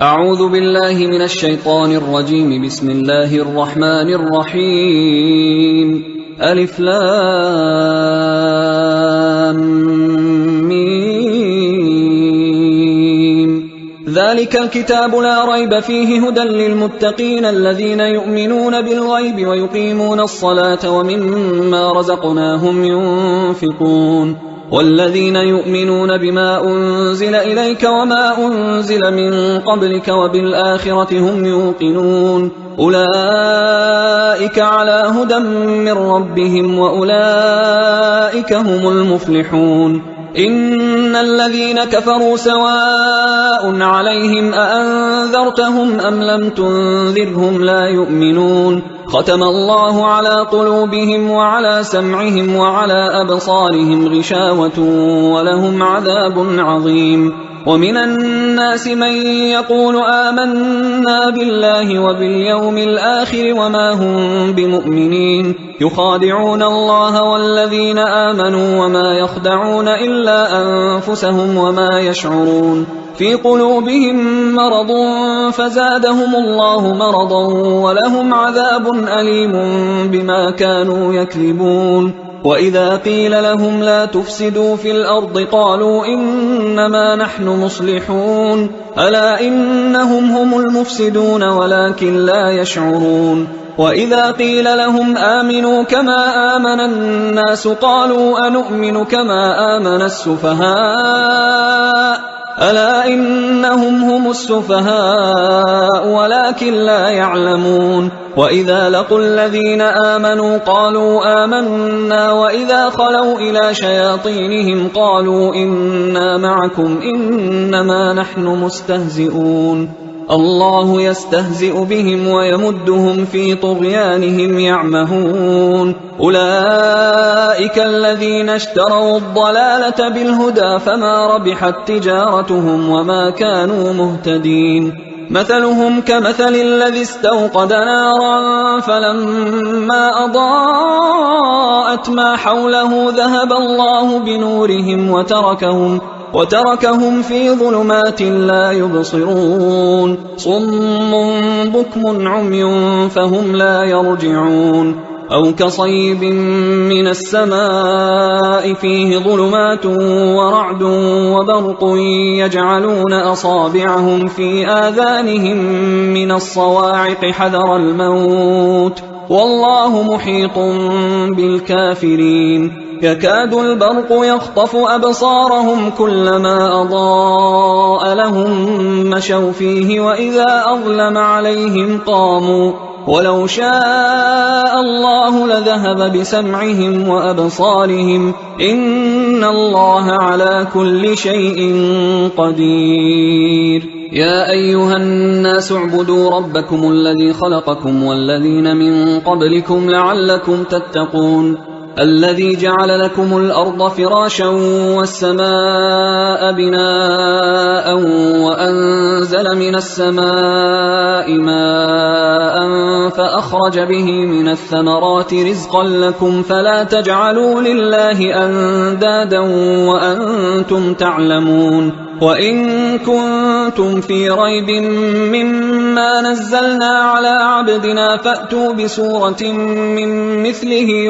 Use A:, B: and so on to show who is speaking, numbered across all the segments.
A: أعوذ بالله من الشيطان الرجيم. بسم الله الرحمن الرحيم. ألف لام ميم. ذلك الكتاب لا ريب فيه هدى للمتقين الذين يؤمنون بالغيب ويقيمون الصلاة ومما رزقناهم ينفقون والذين يؤمنون بما أنزل إليك وما أنزل من قبلك وبالآخرة هم يوقنون أولئك على هدى من ربهم وأولئك هم المفلحون. إن الذين كفروا سواء عليهم أأنذرتهم أم لم تنذرهم لا يؤمنون. ختم الله على قلوبهم وعلى سمعهم وعلى أبصارهم غشاوة ولهم عذاب عظيم. ومن الناس من يقول آمنا بالله وباليوم الآخر وما هم بمؤمنين يخادعون الله والذين آمنوا وما يخدعون إلا أنفسهم وما يشعرون. في قلوبهم مرض فزادهم الله مرضا ولهم عذاب أليم بما كانوا يكذبون. وإذا قيل لهم لا تفسدوا في الأرض قالوا إنما نحن مصلحون ألا إنهم هم المفسدون ولكن لا يشعرون. وإذا قيل لهم آمنوا كما آمن الناس قالوا أنؤمن كما آمن السفهاء ألا إنهم هم السفهاء ولكن لا يعلمون. وإذا لقوا الذين آمنوا قالوا آمنا وإذا خلوا إلى شياطينهم قالوا إنا معكم إنما نحن مستهزئون. الله يستهزئ بهم ويمدهم في طغيانهم يعمهون. أولئك الذين اشتروا الضلالة بالهدى فما ربحت تجارتهم وما كانوا مهتدين. مثلهم كمثل الذي استوقد نارا فلما أضاءت ما حوله ذهب الله بنورهم وتركهم في ظلمات لا يبصرون. صم بكم عمي فهم لا يرجعون. أو كصيب من السماء فيه ظلمات ورعد وبرق يجعلون أصابعهم في آذانهم من الصواعق حذر الموت والله محيط بالكافرين. يكاد البرق يخطف أبصارهم كلما أضاء لهم مشوا فيه وإذا أظلم عليهم قاموا ولو شاء الله لذهب بسمعهم وأبصارهم إن الله على كل شيء قدير. يا أيها الناس اعبدوا ربكم الذي خلقكم والذين من قبلكم لعلكم تتقون الذي جعل لكم الأرض فراشا والسماء بناء وأنزل من السماء ماء فأخرج به من الثمرات رزقا لكم فلا تجعلوا لله أندادا وأنتم تعلمون. وإن كنتم في ريب مما نزلنا على عبدنا فأتوا بسورة من مثله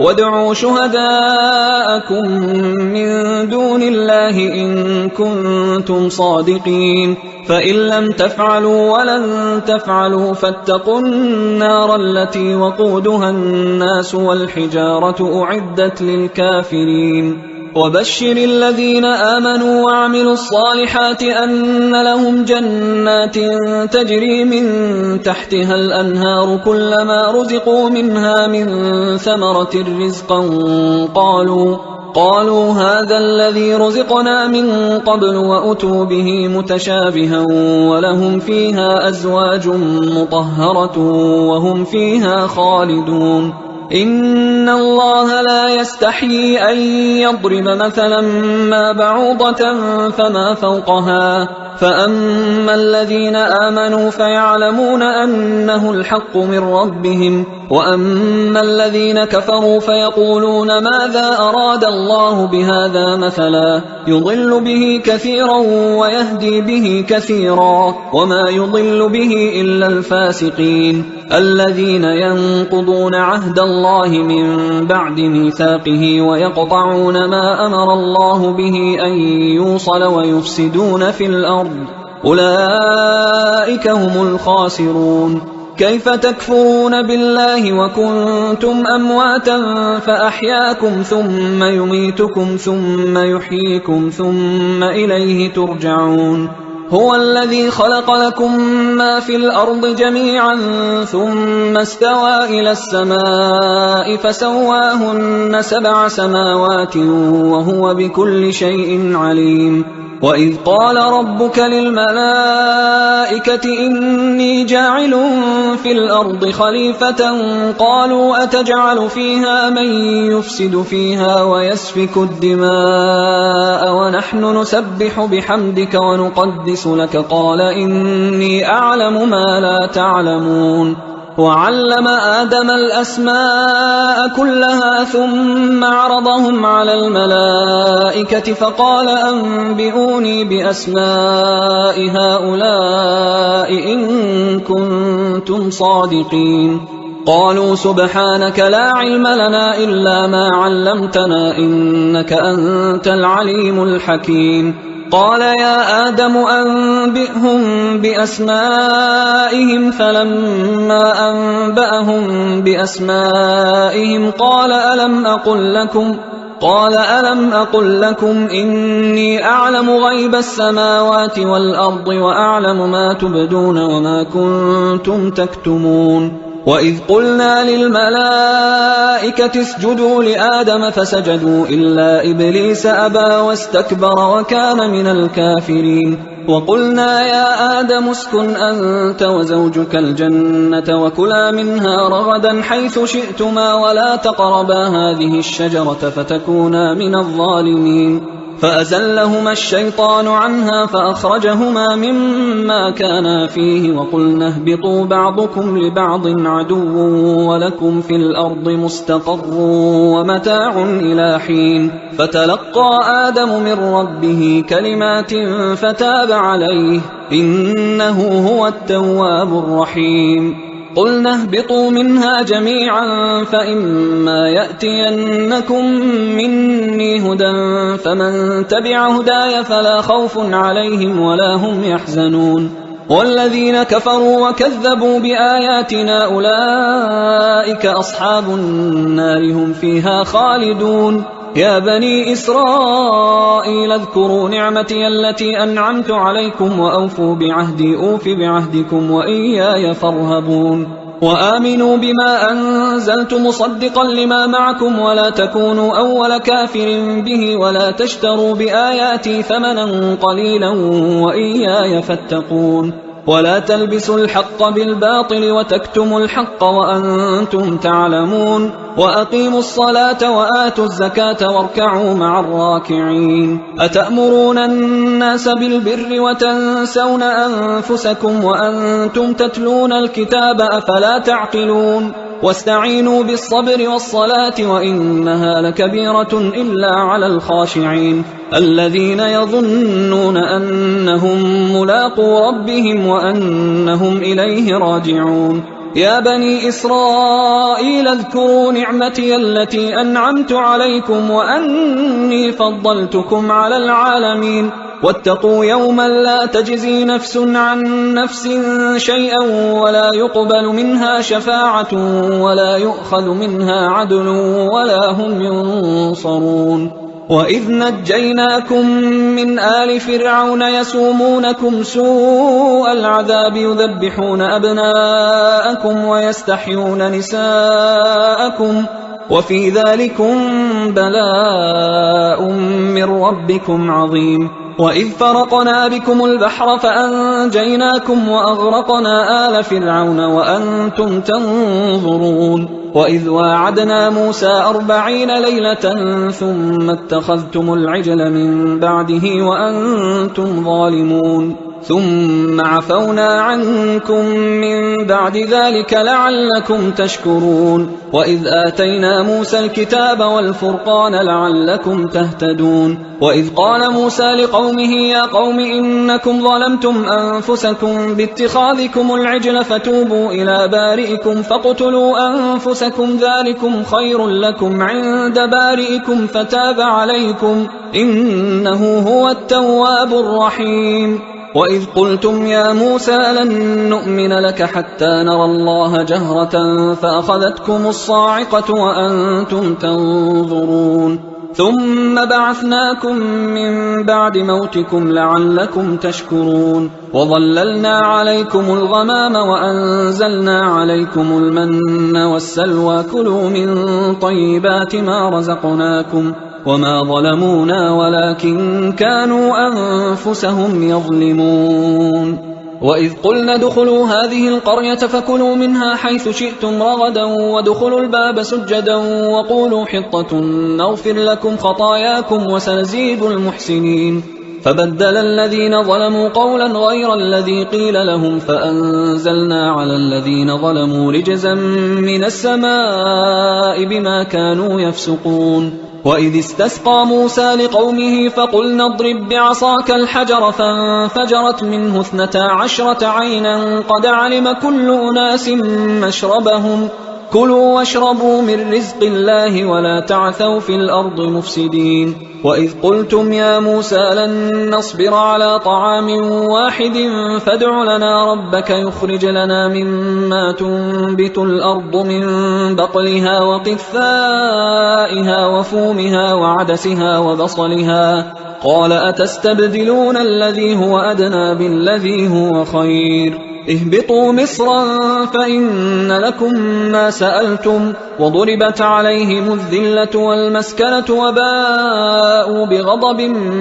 A: وادعوا شهداءكم من دون الله إن كنتم صادقين. فإن لم تفعلوا ولن تفعلوا فاتقوا النار التي وقودها الناس والحجارة أعدت للكافرين. وبشر الذين آمنوا وعملوا الصالحات أن لهم جنات تجري من تحتها الأنهار كلما رزقوا منها من ثمرة رزقا قالوا هذا الذي رزقنا من قبل وأتوا به متشابها ولهم فيها أزواج مطهرة وهم فيها خالدون. إن الله لا يستحيي أن يضرب مثلا ما بعوضة فما فوقها فأما الذين آمنوا فيعلمون أنه الحق من ربهم وأما الذين كفروا فيقولون ماذا أراد الله بهذا مثلا يضل به كثيرا ويهدي به كثيرا وما يضل به إلا الفاسقين الذين ينقضون عهد الله من بعد ميثاقه ويقطعون ما أمر الله به أن يوصل ويفسدون في الأرض أولئك هم الخاسرون كيف تكفرون بالله وكنتم أمواتا فأحياكم ثم يميتكم ثم يحييكم ثم إليه ترجعون هو الذي خلق لكم ما في الأرض جميعا ثم استوى إلى السماء فسواهن 7 سماوات وهو بكل شيء عليم وإذ قال ربك للملائكة إني جاعل في الأرض خليفة قالوا أتجعل فيها من يفسد فيها ويسفك الدماء ونحن نسبح بحمدك ونقدس لك قال إني أعلم ما لا تعلمون وعلم آدم الأسماء كلها ثم عرضهم على الملائكة فقال أنبئوني بأسماء هؤلاء إن كنتم صادقين قالوا سبحانك لا علم لنا إلا ما علمتنا إنك أنت العليم الحكيم قال يا آدم أنبئهم بأسمائهم فلما أنبأهم بأسمائهم قال ألم أقل لكم إني أعلم غيب السماوات والأرض وأعلم ما تبدون وما كنتم تكتمون وإذ قلنا للملائكة اسجدوا لآدم فسجدوا إلا إبليس أبى واستكبر وكان من الكافرين وقلنا يا آدم اسكن أنت وزوجك الجنة وكلا منها رغدا حيث شئتما ولا تقربا هذه الشجرة فتكونا من الظالمين فأزلهما الشيطان عنها فأخرجهما مما كانا فيه وقلنا اهبطوا بعضكم لبعض عدو ولكم في الأرض مستقر ومتاع إلى حين فتلقى آدم من ربه كلمات فتاب عليه إنه هو التواب الرحيم قلنا اهبطوا منها جميعا فإما يأتينكم مني هدى فمن تبع هداي فلا خوف عليهم ولا هم يحزنون والذين كفروا وكذبوا بآياتنا أولئك أصحاب النار هم فيها خالدون يا بني إسرائيل اذكروا نعمتي التي أنعمت عليكم وأوفوا بعهدي أوف بعهدكم وإياي فارهبون وآمنوا بما أنزلت مصدقا لما معكم ولا تكونوا أول كافر به ولا تشتروا بآياتي ثمنا قليلا وإياي فاتقون ولا تلبسوا الحق بالباطل وتكتموا الحق وأنتم تعلمون وأقيموا الصلاة وآتوا الزكاة واركعوا مع الراكعين أتأمرون الناس بالبر وتنسون أنفسكم وأنتم تتلون الكتاب أفلا تعقلون واستعينوا بالصبر والصلاة وإنها لكبيرة إلا على الخاشعين الذين يظنون أنهم ملاقو ربهم وأنهم إليه راجعون يا بني إسرائيل اذكروا نعمتي التي أنعمت عليكم وأني فضلتكم على العالمين واتقوا يوما لا تجزي نفس عن نفس شيئا ولا يقبل منها شفاعة ولا يؤخذ منها عدل ولا هم ينصرون وإذ نجيناكم من آل فرعون يسومونكم سوء العذاب يذبحون أبناءكم ويستحيون نساءكم وفي ذلكم بلاء من ربكم عظيم وإذ فرقنا بكم البحر فأنجيناكم وأغرقنا آل فرعون وأنتم تنظرون وإذ واعدنا موسى 40 ليلة ثم اتخذتم العجل من بعده وأنتم ظالمون ثم عفونا عنكم من بعد ذلك لعلكم تشكرون وإذ آتينا موسى الكتاب والفرقان لعلكم تهتدون وإذ قال موسى لقومه يا قوم إنكم ظلمتم أنفسكم باتخاذكم العجل فتوبوا إلى بارئكم فاقتلوا أنفسكم ذلكم خير لكم عند بارئكم فتاب عليكم إنه هو التواب الرحيم وإذ قلتم يا موسى لن نؤمن لك حتى نرى الله جهرة فأخذتكم الصاعقة وأنتم تنظرون ثم بعثناكم من بعد موتكم لعلكم تشكرون وظللنا عليكم الغمام وأنزلنا عليكم المن والسلوى كلوا من طيبات ما رزقناكم وما ظلمونا ولكن كانوا أنفسهم يظلمون وإذ قلنا ادخلوا هذه القرية فكلوا منها حيث شئتم رغدا وادخلوا الباب سجدا وقولوا حطة نغفر لكم خطاياكم وسنزيد المحسنين فبدل الذين ظلموا قولا غير الذي قيل لهم فأنزلنا على الذين ظلموا رجزا من السماء بما كانوا يفسقون وإذ استسقى موسى لقومه فقلنا اضرب بعصاك الحجر فانفجرت منه 12 عينا قد علم كل أناس مشربهم كلوا واشربوا من رزق الله ولا تعثوا في الأرض مفسدين وإذ قلتم يا موسى لن نصبر على طعام واحد فادع لنا ربك يخرج لنا مما تنبت الأرض من بقلها وقثائها وفومها وعدسها وبصلها قال أتستبدلون الذي هو أدنى بالذي هو خير اهبطوا مصرا فإن لكم ما سألتم وضربت عليهم الذلة والمسكنة وباءوا بغضب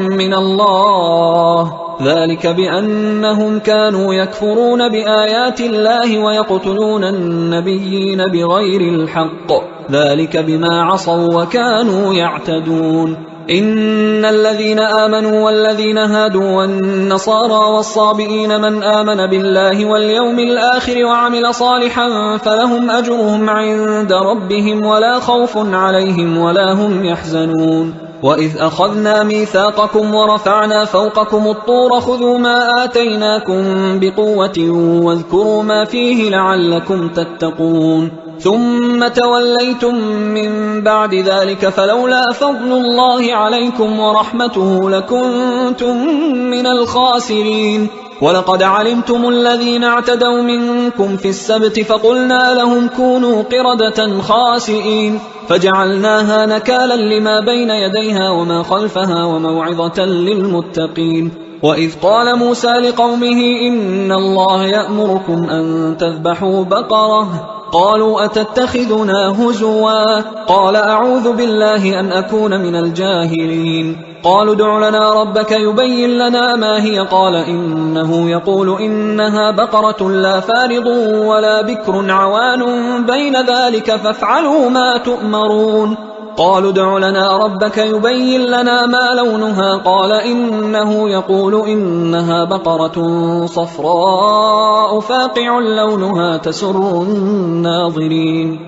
A: من الله ذلك بأنهم كانوا يكفرون بآيات الله ويقتلون النبيين بغير الحق ذلك بما عصوا وكانوا يعتدون إن الذين آمنوا والذين هادوا والنصارى والصابئين من آمن بالله واليوم الآخر وعمل صالحا فلهم أجرهم عند ربهم ولا خوف عليهم ولا هم يحزنون وإذ أخذنا ميثاقكم ورفعنا فوقكم الطور خذوا ما آتيناكم بقوة واذكروا ما فيه لعلكم تتقون ثم توليتم من بعد ذلك فلولا فضل الله عليكم ورحمته لكنتم من الخاسرين ولقد علمتم الذين اعتدوا منكم في السبت فقلنا لهم كونوا قردة خاسئين فجعلناها نكالا لما بين يديها وما خلفها وموعظة للمتقين وإذ قال موسى لقومه إن الله يأمركم أن تذبحوا بقرة قالوا أتتخذنا هزوا قال أعوذ بالله أن أكون من الجاهلين قالوا ادع لنا ربك يبين لنا ما هي قال إنه يقول إنها بقرة لا فارض ولا بكر عوان بين ذلك فافعلوا ما تؤمرون قالوا ادع لنا ربك يبين لنا ما لونها قال إنه يقول إنها بقرة صفراء فاقع لونها تسر الناظرين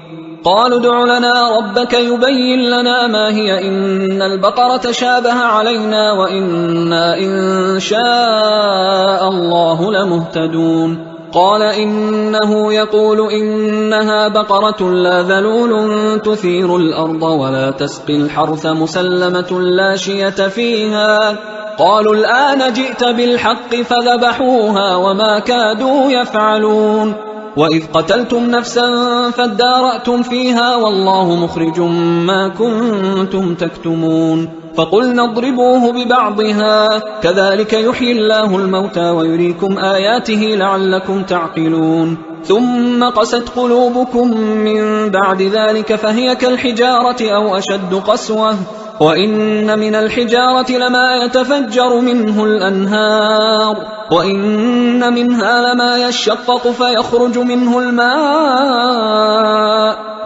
A: قالوا ادع لنا ربك يبين لنا ما هي إن البقرة شابه علينا وإنا إن شاء الله لمهتدون قال إنه يقول إنها بقرة لا ذلول تثير الأرض ولا تسقي الحرث مسلمة لا شية فيها قالوا الآن جئت بالحق فذبحوها وما كادوا يفعلون وإذ قتلتم نفسا فادارأتم فيها والله مخرج ما كنتم تكتمون فقلنا اضربوه ببعضها كذلك يحيي الله الموتى ويريكم آياته لعلكم تعقلون ثم قست قلوبكم من بعد ذلك فهي كالحجارة أو أشد قسوة وإن من الحجارة لما يتفجر منه الأنهار وإن منها لما يشقق فيخرج منه الماء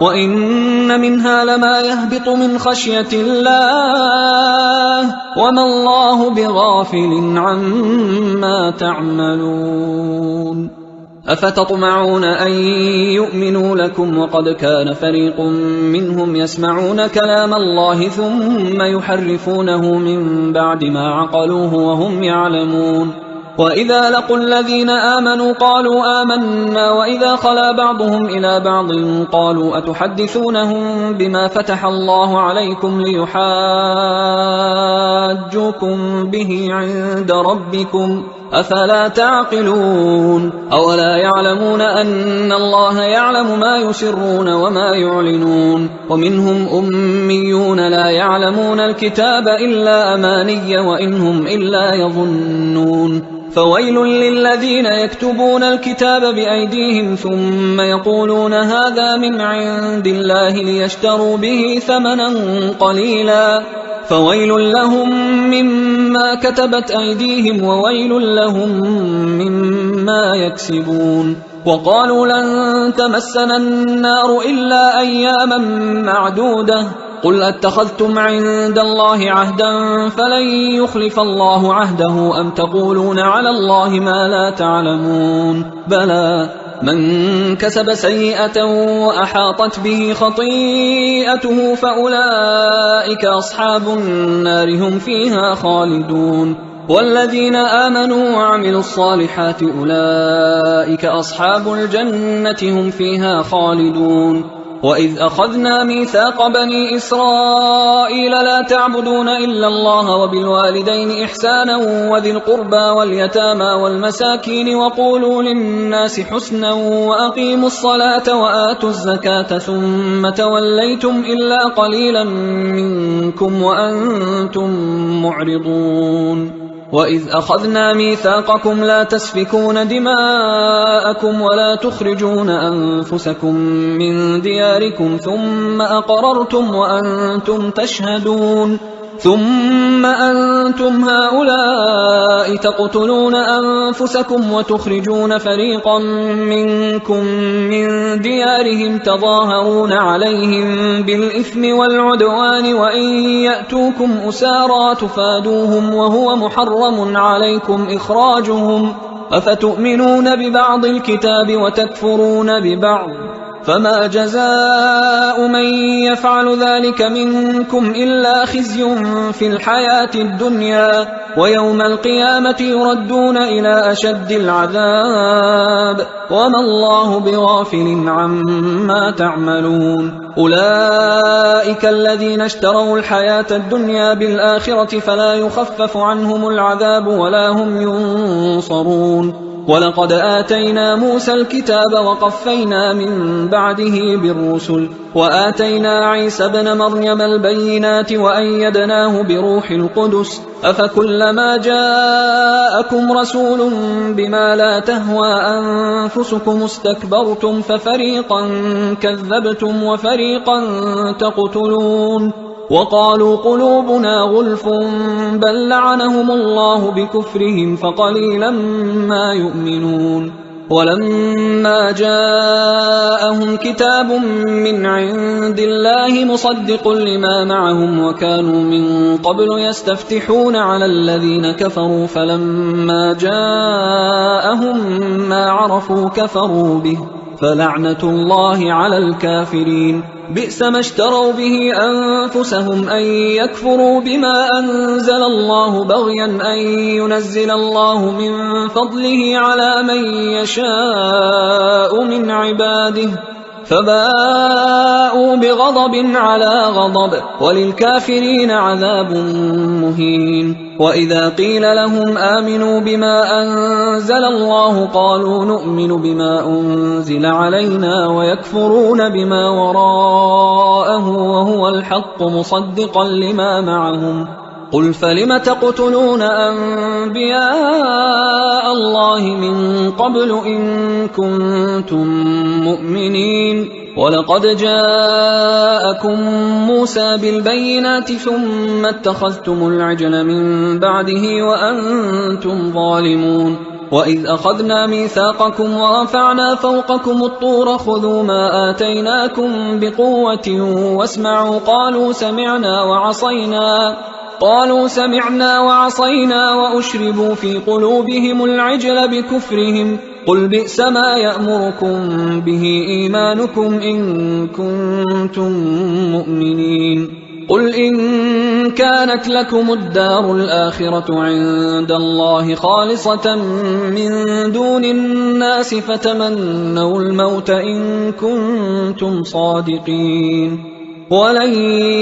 A: وإن منها لما يهبط من خشية الله وما الله بغافل عما تعملون أفتطمعون أن يؤمنوا لكم وقد كان فريق منهم يسمعون كلام الله ثم يحرفونه من بعد ما عقلوه وهم يعلمون وإذا لقوا الذين آمنوا قالوا آمنا وإذا خلا بعضهم إلى بعض قالوا أتحدثونهم بما فتح الله عليكم ليحاجوكم به عند ربكم أفلا تعقلون أولا يعلمون أن الله يعلم ما يسرون وما يعلنون ومنهم أميون لا يعلمون الكتاب إلا أماني وإنهم إلا يظنون فويل للذين يكتبون الكتاب بأيديهم ثم يقولون هذا من عند الله ليشتروا به ثمنا قليلا فويل لهم مما كتبت أيديهم وويل لهم مما يكسبون وقالوا لن تمسنا النار إلا أياما معدودة قل أتخذتم عند الله عهدا فلن يخلف الله عهده أم تقولون على الله ما لا تعلمون بلى من كسب سيئة وأحاطت به خطيئته فأولئك أصحاب النار هم فيها خالدون والذين آمنوا وعملوا الصالحات أولئك أصحاب الجنة هم فيها خالدون وإذ أخذنا ميثاق بني إسرائيل لا تعبدون إلا الله وبالوالدين إحسانا وذي القربى واليتامى والمساكين وقولوا للناس حسنا وأقيموا الصلاة وآتوا الزكاة ثم توليتم إلا قليلا منكم وأنتم معرضون وإذ أخذنا ميثاقكم لا تسفكون دماءكم ولا تخرجون أنفسكم من دياركم ثم أقررتم وأنتم تشهدون ثم أنتم هؤلاء تقتلون أنفسكم وتخرجون فريقا منكم من ديارهم تظاهرون عليهم بالإثم والعدوان وإن يأتوكم أسارى تفادوهم وهو محرم عليكم إخراجهم أفتؤمنون ببعض الكتاب وتكفرون ببعض فما جزاء من يفعل ذلك منكم إلا خزي في الحياة الدنيا ويوم القيامة يردون إلى أشد العذاب وما الله بغافل عما تعملون أولئك الذين اشتروا الحياة الدنيا بالآخرة فلا يخفف عنهم العذاب ولا هم ينصرون ولقد آتينا موسى الكتاب وقفينا من بعده بالرسل وآتينا عيسى ابن مريم البينات وأيدناه بروح القدس أفكلما جاءكم رسول بما لا تهوى أنفسكم استكبرتم ففريقا كذبتم وفريقا تقتلون وقالوا قلوبنا غلف بل لعنهم الله بكفرهم فقليلا ما يؤمنون ولما جاءهم كتاب من عند الله مصدق لما معهم وكانوا من قبل يستفتحون على الذين كفروا فلما جاءهم ما عرفوا كفروا به فلعنة الله على الكافرين بئس ما اشتروا به أنفسهم أن يكفروا بما أنزل الله بغيا أن ينزل الله من فضله على من يشاء من عباده فباءوا بغضب على غضب وللكافرين عذاب مهين وإذا قيل لهم آمنوا بما أنزل الله قالوا نؤمن بما أنزل علينا ويكفرون بما وراءه وهو الحق مصدقا لما معهم قل فلم تقتلون أنبياء الله من قبل إن كنتم مؤمنين ولقد جاءكم موسى بالبينات ثم اتخذتم العجل من بعده وأنتم ظالمون وإذ أخذنا ميثاقكم ورفعنا فوقكم الطور خذوا ما آتيناكم بقوة واسمعوا قالوا سمعنا وعصينا وأشربوا في قلوبهم العجل بكفرهم قل بئس ما يأمركم به إيمانكم إن كنتم مؤمنين قل إن كانت لكم الدار الآخرة عند الله خالصة من دون الناس فتمنوا الموت إن كنتم صادقين ولن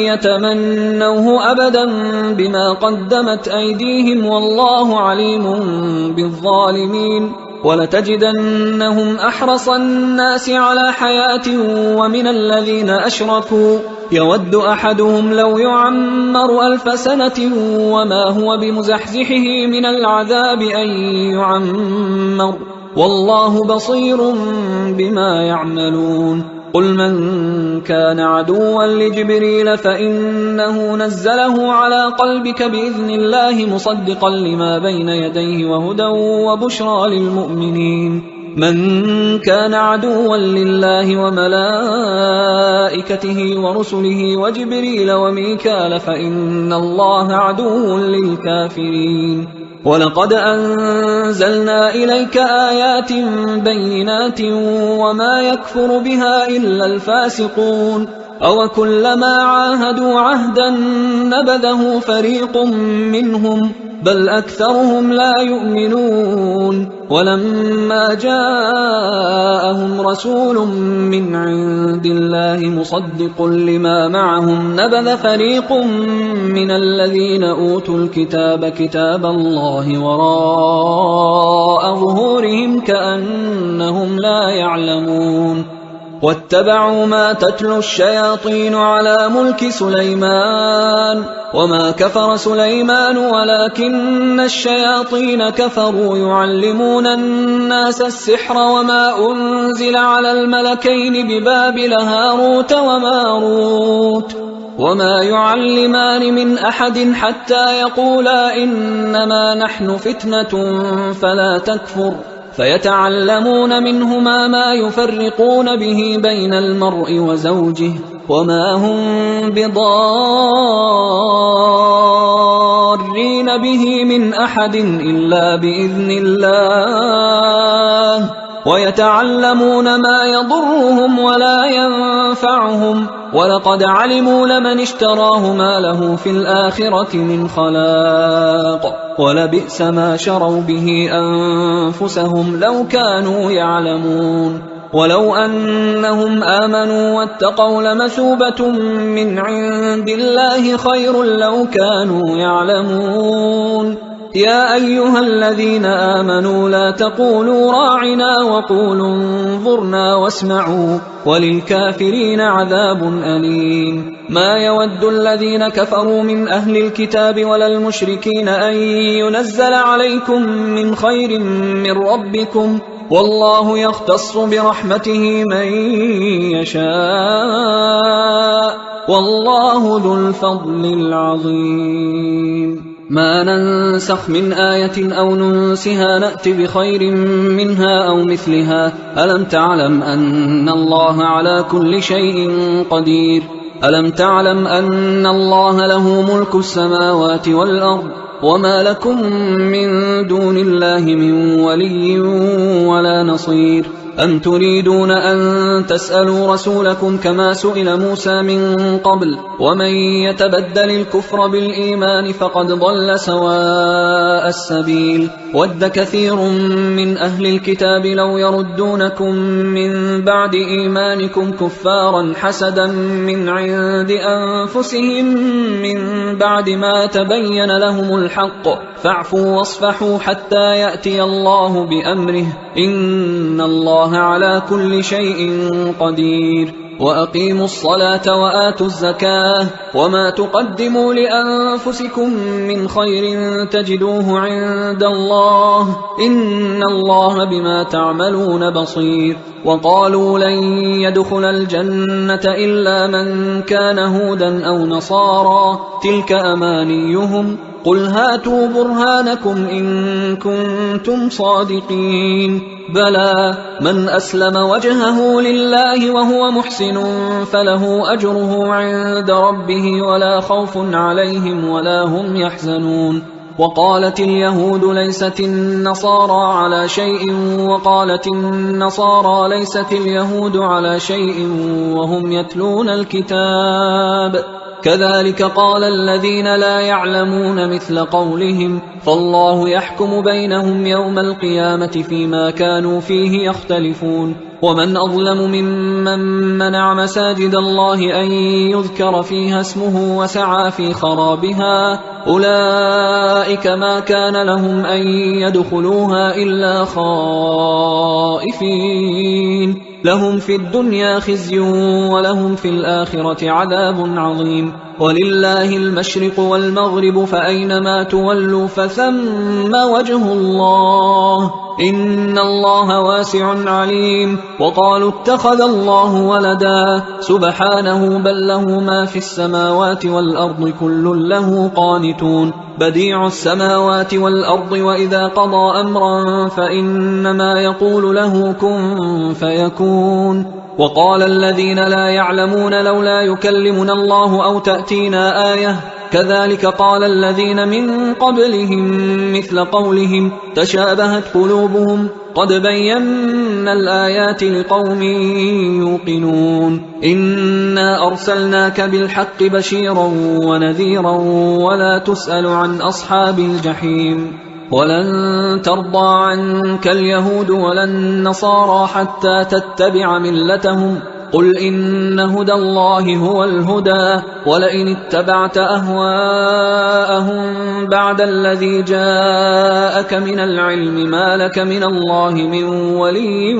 A: يتمنوه أبدا بما قدمت أيديهم والله عليم بالظالمين ولتجدنهم أحرص الناس على حياة ومن الذين أشركوا يود أحدهم لو يعمر 1000 سنة وما هو بمزحزحه من العذاب أن يعمر والله بصير بما يعملون قل من كان عدوا لجبريل فإنه نزله على قلبك بإذن الله مصدقا لما بين يديه وهدى وبشرى للمؤمنين من كان عدوا لله وملائكته ورسله وجبريل وميكال فإن الله عدو للكافرين ولقد أنزلنا إليك آيات بينات وما يكفر بها إلا الفاسقون أوكلما عاهدوا عهدا نبذه فريق منهم بل أكثرهم لا يؤمنون ولما جاءهم رسول من عند الله مصدق لما معهم نبذ فريق من الذين أوتوا الكتاب كتاب الله وراء ظهورهم كأنهم لا يعلمون واتبعوا ما تتلو الشياطين على ملك سليمان وما كفر سليمان ولكن الشياطين كفروا يعلمون الناس السحر وما أنزل على الملكين ببابل هاروت وماروت وما يعلمان من أحد حتى يقولا إنما نحن فتنة فلا تكفر فيتعلمون منهما ما يفرقون به بين المرء وزوجه وما هم بضارين به من أحد إلا بإذن الله ويتعلمون ما يضرهم ولا ينفعهم ولقد علموا لمن اشتراه ما له في الآخرة من خلاق ولبئس ما شروا به أنفسهم لو كانوا يعلمون ولو أنهم آمنوا واتقوا لمثوبة من عند الله خير لو كانوا يعلمون يا أيها الذين آمنوا لا تقولوا راعنا وقولوا انظرنا واسمعوا وللكافرين عذاب أليم ما يود الذين كفروا من أهل الكتاب ولا المشركين أن ينزل عليكم من خير من ربكم والله يختص برحمته من يشاء والله ذو الفضل العظيم ما ننسخ من آية أو ننسها نأت بخير منها أو مثلها ألم تعلم أن الله على كل شيء قدير ألم تعلم أن الله له ملك السماوات والأرض وما لكم من دون الله من ولي ولا نصير أم تريدون أن تسألوا رسولكم كما سئل موسى من قبل ومن يتبدل الكفر بالإيمان فقد ضل سواء السبيل ود كثير من أهل الكتاب لو يردونكم من بعد إيمانكم كفارا حسدا من عند أنفسهم من بعد ما تبين لهم الحق فاعفوا واصفحوا حتى يأتي الله بأمره إن الله على كل شيء قدير وأقيموا الصلاة وآتوا الزكاة وما تقدموا لأنفسكم من خير تجدوه عند الله إن الله بما تعملون بصير وقالوا لن يدخل الجنة إلا من كان هودا أو نصارى تلك أمانيهم قل هاتوا برهانكم إن كنتم صادقين بلى من أسلم وجهه لله وهو محسن فله أجره عند ربه ولا خوف عليهم ولا هم يحزنون وقالت اليهود ليست النصارى على شيء وقالت النصارى ليست اليهود على شيء وهم يتلون الكتاب كذلك قال الذين لا يعلمون مثل قولهم فالله يحكم بينهم يوم القيامة فيما كانوا فيه يختلفون ومن أظلم ممن منع مساجد الله أن يذكر فيها اسمه وسعى في خرابها أولئك ما كان لهم أن يدخلوها إلا خائفين لهم في الدنيا خزي ولهم في الآخرة عذاب عظيم ولله المشرق والمغرب فأينما تولوا فثم وجه الله إن الله واسع عليم وقالوا اتخذ الله ولدا سبحانه بل له ما في السماوات والأرض كل له قانتون بديع السماوات والأرض وإذا قضى أمرا فإنما يقول له كن فيكون وقال الذين لا يعلمون لولا يكلمنا الله أو تأتينا آية كذلك قال الذين من قبلهم مثل قولهم تشابهت قلوبهم قد بينا الآيات لقوم يوقنون إنا أرسلناك بالحق بشيرا ونذيرا ولا تسأل عن أصحاب الجحيم ولن ترضى عنك اليهود ولا النصارى حتى تتبع ملتهم قل إن هدى الله هو الهدى ولئن اتبعت أهواءهم بعد الذي جاءك من العلم ما لك من الله من ولي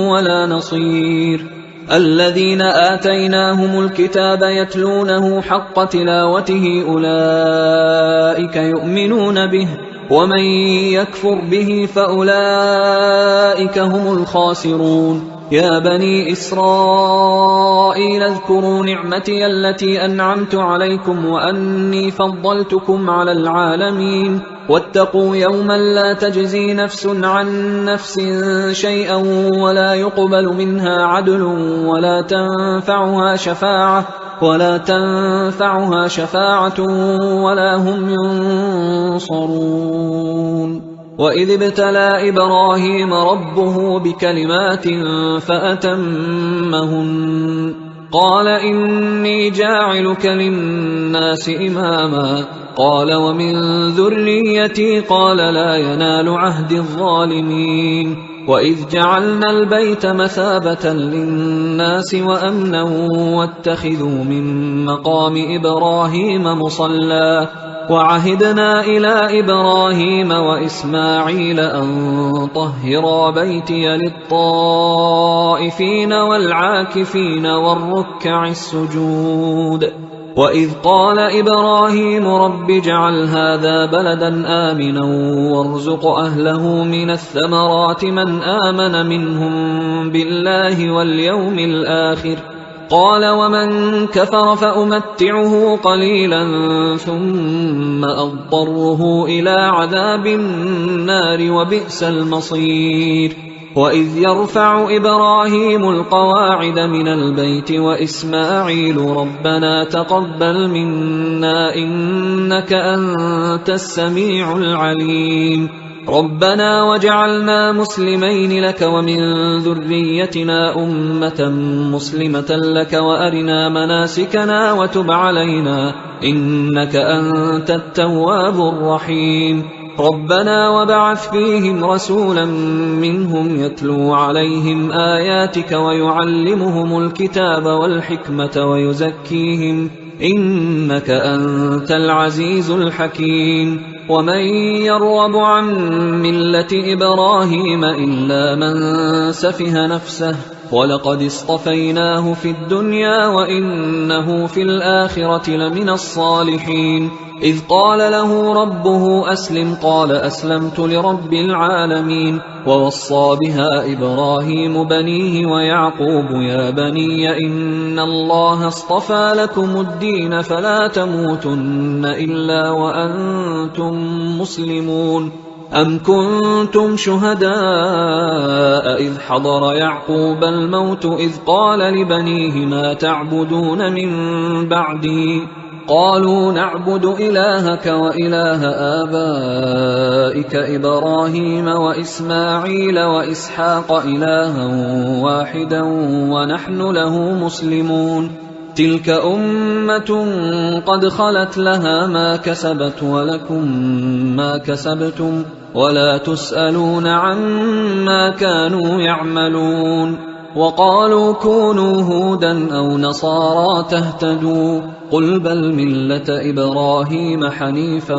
A: ولا نصير الذين آتيناهم الكتاب يتلونه حق تلاوته أولئك يؤمنون به ومن يكفر به فأولئك هم الخاسرون يا بني إسرائيل اذكروا نعمتي التي أنعمت عليكم وأني فضلتكم على العالمين واتقوا يوما لا تجزي نفس عن نفس شيئا ولا يقبل منها عدل ولا تنفعها شفاعة ولا هم ينصرون وإذ ابتلى إبراهيم ربه بكلمات فأتمهن قال إني جاعلك للناس إماما قال ومن ذريتي قال لا ينال عهد الظالمين وإذ جعلنا البيت مثابة للناس وأمنا واتخذوا من مقام إبراهيم مصلى وعهدنا إلى إبراهيم وإسماعيل أن طهرا بيتي للطائفين والعاكفين والركع السجود وإذ قال إبراهيم رب اجعل هذا بلدا آمنا وارزق أهله من الثمرات من آمن منهم بالله واليوم الآخر قال ومن كفر فأمتعه قليلا ثم أضطره إلى عذاب النار وبئس المصير وإذ يرفع إبراهيم القواعد من البيت وإسماعيل ربنا تقبل منا إنك أنت السميع العليم ربنا وجعلنا مسلمين لك ومن ذريتنا أمة مسلمة لك وأرنا مناسكنا وتب علينا إنك أنت التواب الرحيم ربنا وبعث فيهم رسولا منهم يتلو عليهم آياتك ويعلمهم الكتاب والحكمة ويزكيهم إنك أنت العزيز الحكيم ومن يرغب عن ملة إبراهيم إلا من سفه نفسه ولقد اصطفيناه في الدنيا وإنه في الآخرة لمن الصالحين إذ قال له ربه أسلم قال أسلمت لرب العالمين ووصى بها إبراهيم بنيه ويعقوب يا بني إن الله اصطفى لكم الدين فلا تموتن إلا وأنتم مسلمون أم كنتم شهداء إذ حضر يعقوب الموت إذ قال لبنيه ما تعبدون من بعدي قالوا نعبد إلهك وإله آبائك إبراهيم وإسماعيل وإسحاق إلها واحدا ونحن له مسلمون تلك أمة قد خلت لها ما كسبت ولكم ما كسبتم ولا تسألون عما كانوا يعملون وقالوا كونوا هودا أو نصارى تهتدوا قل بل ملة إبراهيم حنيفا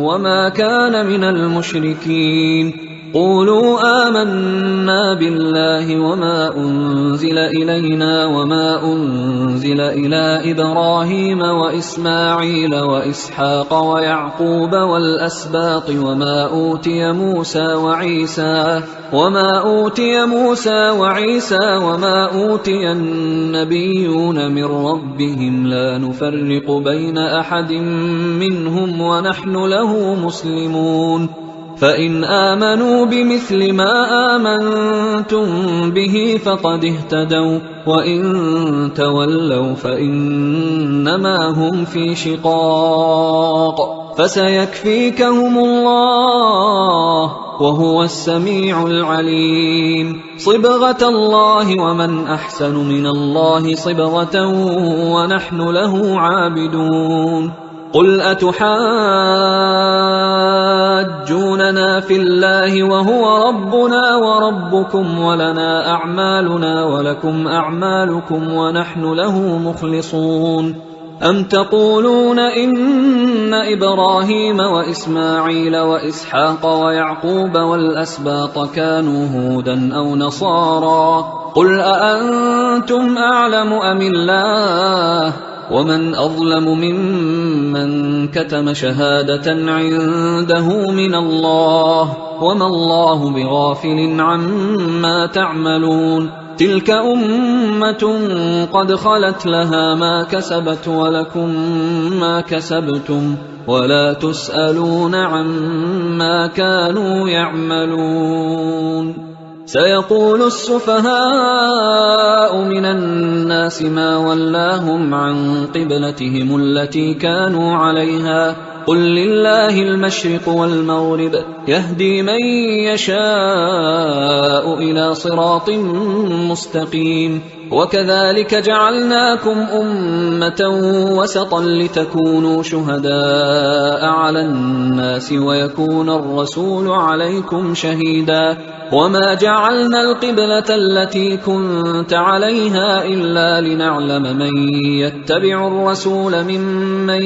A: وما كان من المشركين قولوا آمنا بالله وما أنزل إلينا وما أنزل إلى إبراهيم وإسماعيل وإسحاق ويعقوب والأسباط وما أوتي موسى وعيسى وما أوتي النبيون من ربهم لا نفرق بين أحد منهم ونحن له مسلمون فإن آمنوا بمثل ما آمنتم به فقد اهتدوا وإن تولوا فإنما هم في شقاق فسيكفيكهم الله وهو السميع العليم صبغة الله ومن أحسن من الله صبغة ونحن له عابدون قل أتحاجوننا في الله وهو ربنا وربكم ولنا أعمالنا ولكم أعمالكم ونحن له مخلصون أم تقولون إن إبراهيم وإسماعيل وإسحاق ويعقوب والأسباط كانوا هودا أو نصارى قل أأنتم أعلم أم الله ومن أظلم ممن كتم شهادة عنده من الله وما الله بغافل عما تعملون تلك أمة قد خلت لها ما كسبت ولكم ما كسبتم ولا تسألون عما كانوا يعملون سيقول السفهاء من الناس ما ولاهم عن قبلتهم التي كانوا عليها قل لله المشرق والمغرب يهدي من يشاء إلى صراط مستقيم وكذلك جعلناكم أمة وسطا لتكونوا شهداء على الناس ويكون الرسول عليكم شهيدا وما جعلنا القبلة التي كنت عليها إلا لنعلم من يتبع الرسول ممن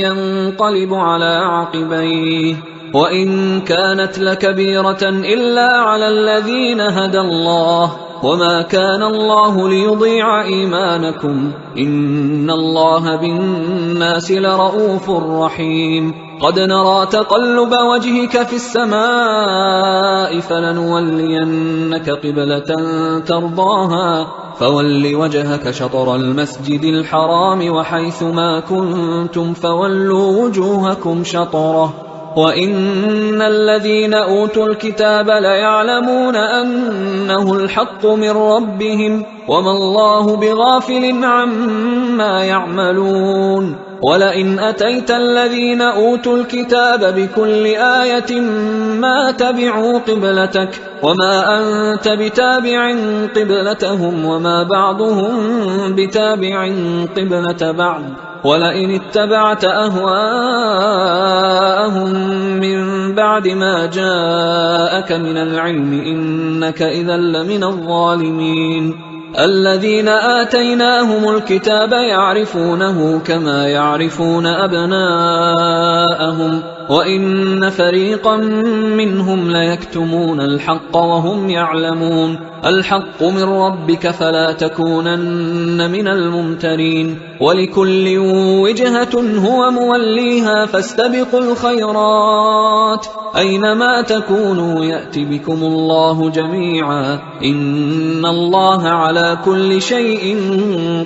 A: ينقلب على عقبيه وإن كانت لكبيرة إلا على الذين هدى الله وما كان الله ليضيع إيمانكم إن الله بالناس لرؤوف رحيم قد نرى تقلب وجهك في السماء فلنولينك قبلة ترضاها فول وجهك شطر المسجد الحرام وحيث ما كنتم فولوا وجوهكم شطره وإن الذين أوتوا الكتاب ليعلمون أنه الحق من ربهم وما الله بغافل عما يعملون ولئن أتيت الذين أوتوا الكتاب بكل آية ما تبعوا قبلتك وما أنت بتابع قبلتهم وما بعضهم بتابع قبلة بعض ولئن اتبعت أهواءهم من بعد ما جاءك من العلم إنك إذا لمن الظالمين الذين آتيناهم الكتاب يعرفونه كما يعرفون أبناءهم وإن فريقا منهم ليكتمون الحق وهم يعلمون الحق من ربك فلا تكونن من الممترين ولكل وجهة هو موليها فاستبقوا الخيرات أينما تكونوا يأت بكم الله جميعا إن الله على كل شيء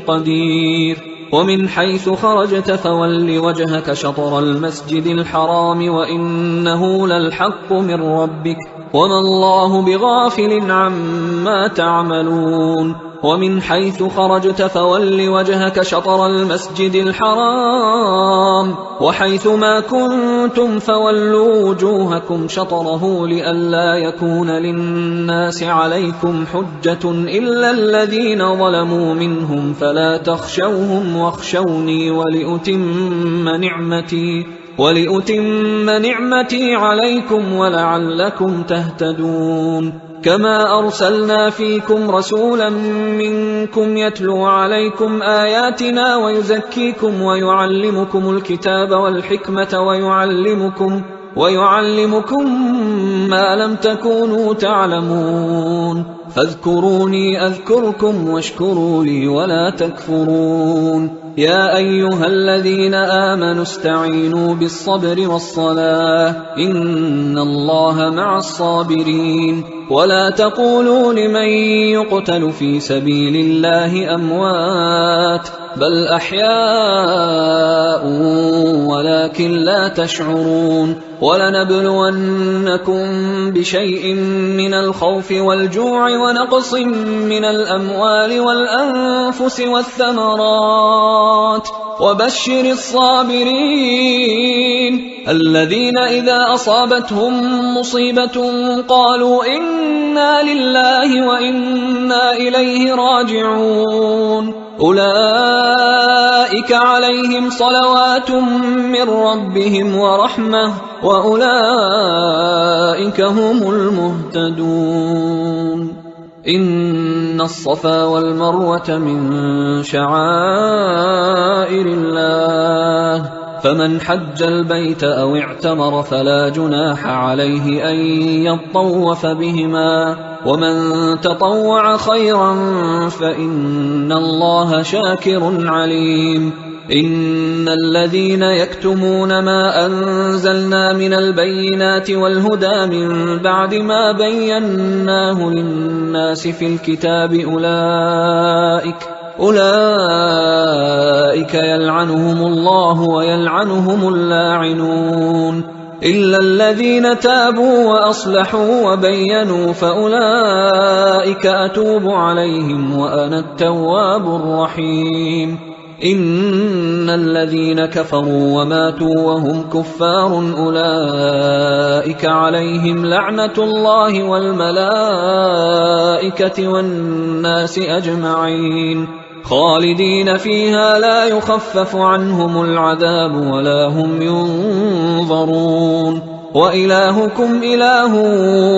A: قدير ومن حيث خرجت فول وجهك شطر المسجد الحرام وإنه للحق من ربك وما الله بغافل عما تعملون ومن حيث خرجت فول وجهك شطر المسجد الحرام وحيث ما كنتم فولوا وجوهكم شطره لئلا يكون للناس عليكم حجة إلا الذين ظلموا منهم فلا تخشوهم واخشوني ولأتم نعمتي عليكم ولعلكم تهتدون كما أرسلنا فيكم رسولا منكم يتلو عليكم آياتنا ويزكيكم ويعلمكم الكتاب والحكمة ويعلمكم ما لم تكونوا تعلمون فاذكروني أذكركم واشكروا لي ولا تكفرون يا أيها الذين آمنوا استعينوا بالصبر والصلاة إن الله مع الصابرين ولا تقولوا لمن يقتل في سبيل الله أموات بل أحياء ولكن لا تشعرون ولنبلونكم بشيء من الخوف والجوع ونقص من الأموال والأنفس والثمرات وبشر الصابرين الذين إذا أصابتهم مصيبة قالوا إنا لله وإنا إليه راجعون أولئك عليهم صلوات من ربهم ورحمة وأولئك هم المهتدون إن الصفا والمروة من شعائر الله فمن حج البيت أو اعتمر فلا جناح عليه أن يطوف بهما ومن تطوع خيرا فإن الله شاكر عليم إن الذين يكتمون ما أنزلنا من البينات والهدى من بعد ما بيناه للناس في الكتاب أولئك يلعنهم الله ويلعنهم اللاعنون إلا الذين تابوا وأصلحوا وبينوا فأولئك أتوب عليهم وأنا التواب الرحيم إن الذين كفروا وماتوا وهم كفار أولئك عليهم لعنة الله والملائكة والناس أجمعين خالدين فيها لا يخفف عنهم العذاب ولا هم ينظرون وإلهكم إله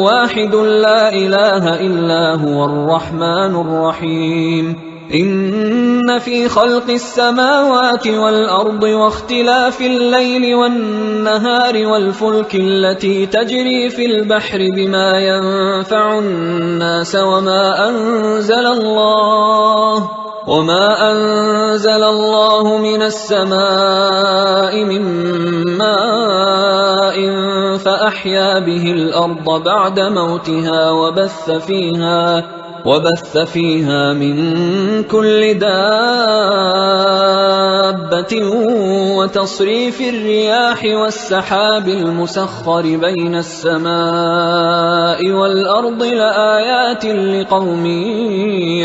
A: واحد لا إله إلا هو الرحمن الرحيم إن في خلق السماوات والأرض واختلاف الليل والنهار والفلك التي تجري في البحر بما ينفع الناس وما أنزل الله من السماء من ماء فأحيا به الأرض بعد موتها وبث فيها من كل دابة وتصريف الرياح والسحاب المسخر بين السماء والأرض لآيات لقوم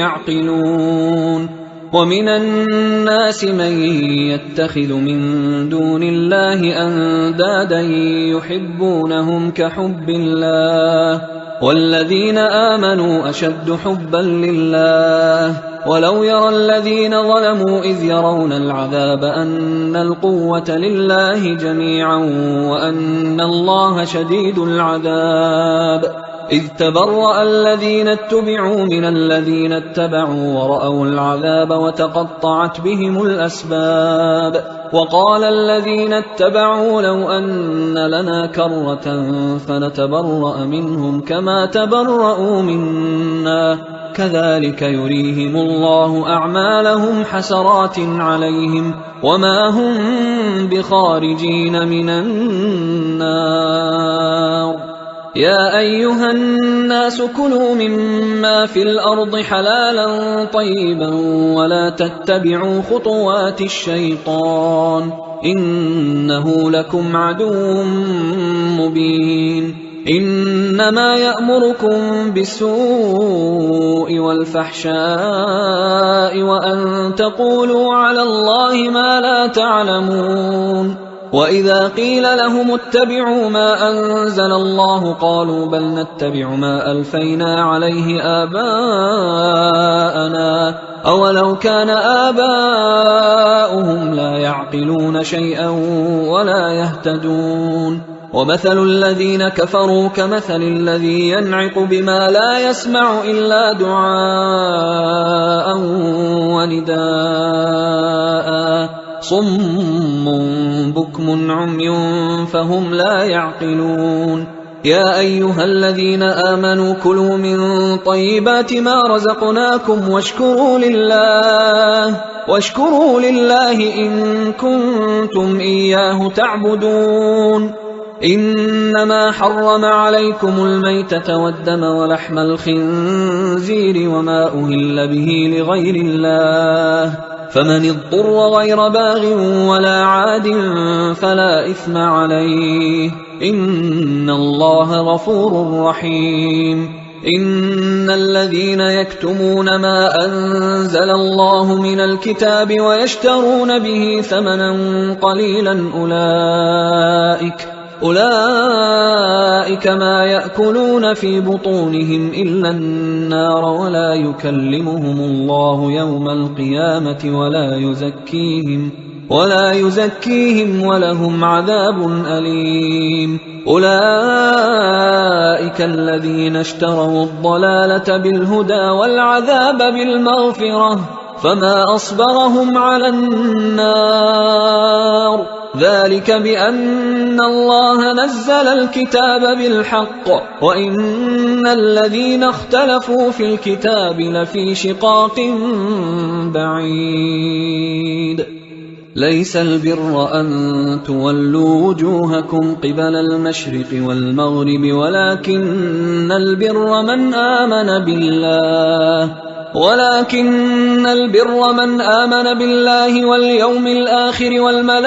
A: يعقلون ومن الناس من يتخذ من دون الله أندادا يحبونهم كحب الله والذين آمنوا أشد حبا لله ولو يرى الذين ظلموا إذ يرون العذاب أن القوة لله جميعا وأن الله شديد العذاب إذ تبرأ الذين اتبعوا من الذين اتبعوا ورأوا العذاب وتقطعت بهم الأسباب وقال الذين اتبعوا لو أن لنا كرة فنتبرأ منهم كما تبرأوا منا كذلك يريهم الله أعمالهم حسرات عليهم وما هم بخارجين من النار يا أيها الناس كلوا مما في الأرض حلالا طيبا ولا تتبعوا خطوات الشيطان إنه لكم عدو مبين إنما يأمركم بالسوء والفحشاء وأن تقولوا على الله ما لا تعلمون وإذا قيل لهم اتبعوا ما أنزل الله قالوا بل نتبع ما ألفينا عليه آباءنا أولو كان آباؤهم لا يعقلون شيئا ولا يهتدون ومثل الذين كفروا كمثل الذي ينعق بما لا يسمع إلا دعاء ونداء صم بكم عمي فهم لا يعقلون يا أيها الذين آمنوا كلوا من طيبات ما رزقناكم واشكروا لله إن كنتم إياه تعبدون إنما حرم عليكم الميتة والدم ولحم الخنزير وما أهل به لغير الله فمن اضطر غير باغ ولا عاد فلا إثم عليه إن الله غفور رحيم إن الذين يكتمون ما أنزل الله من الكتاب ويشترون به ثمنا قليلا أولئك ما يأكلون في بطونهم إلا النار ولا يكلمهم الله يوم القيامة ولا يزكيهم ولهم عذاب أليم أولئك الذين اشتروا الضلالة بالهدى والعذاب بالمغفرة فما أصبرهم على النار ذلك بأن الله نزل الكتاب بالحق وإن الذين اختلفوا في الكتاب لفي شقاق بعيد ليس البر أن تولوا وجوهكم قبل المشرق والمغرب ولكن البر من آمن بالله واليوم الآخر والملائكة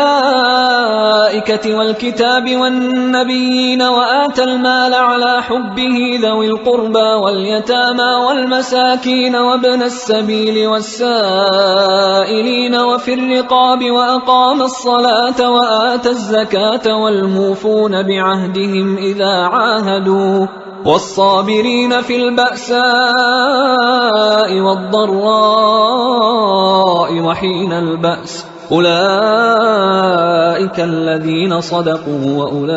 A: والكتاب والنبيين وآتى المال على حبه ذوي القربى واليتامى والمساكين وابن السبيل والسائلين وفي الرقاب وأقام الصلاة وآتى الزكاة والموفون بعهدهم إذا عاهدوا والصابرين في البأساء والضراء وحين البأس أولئك الذين صدقوا وأولئك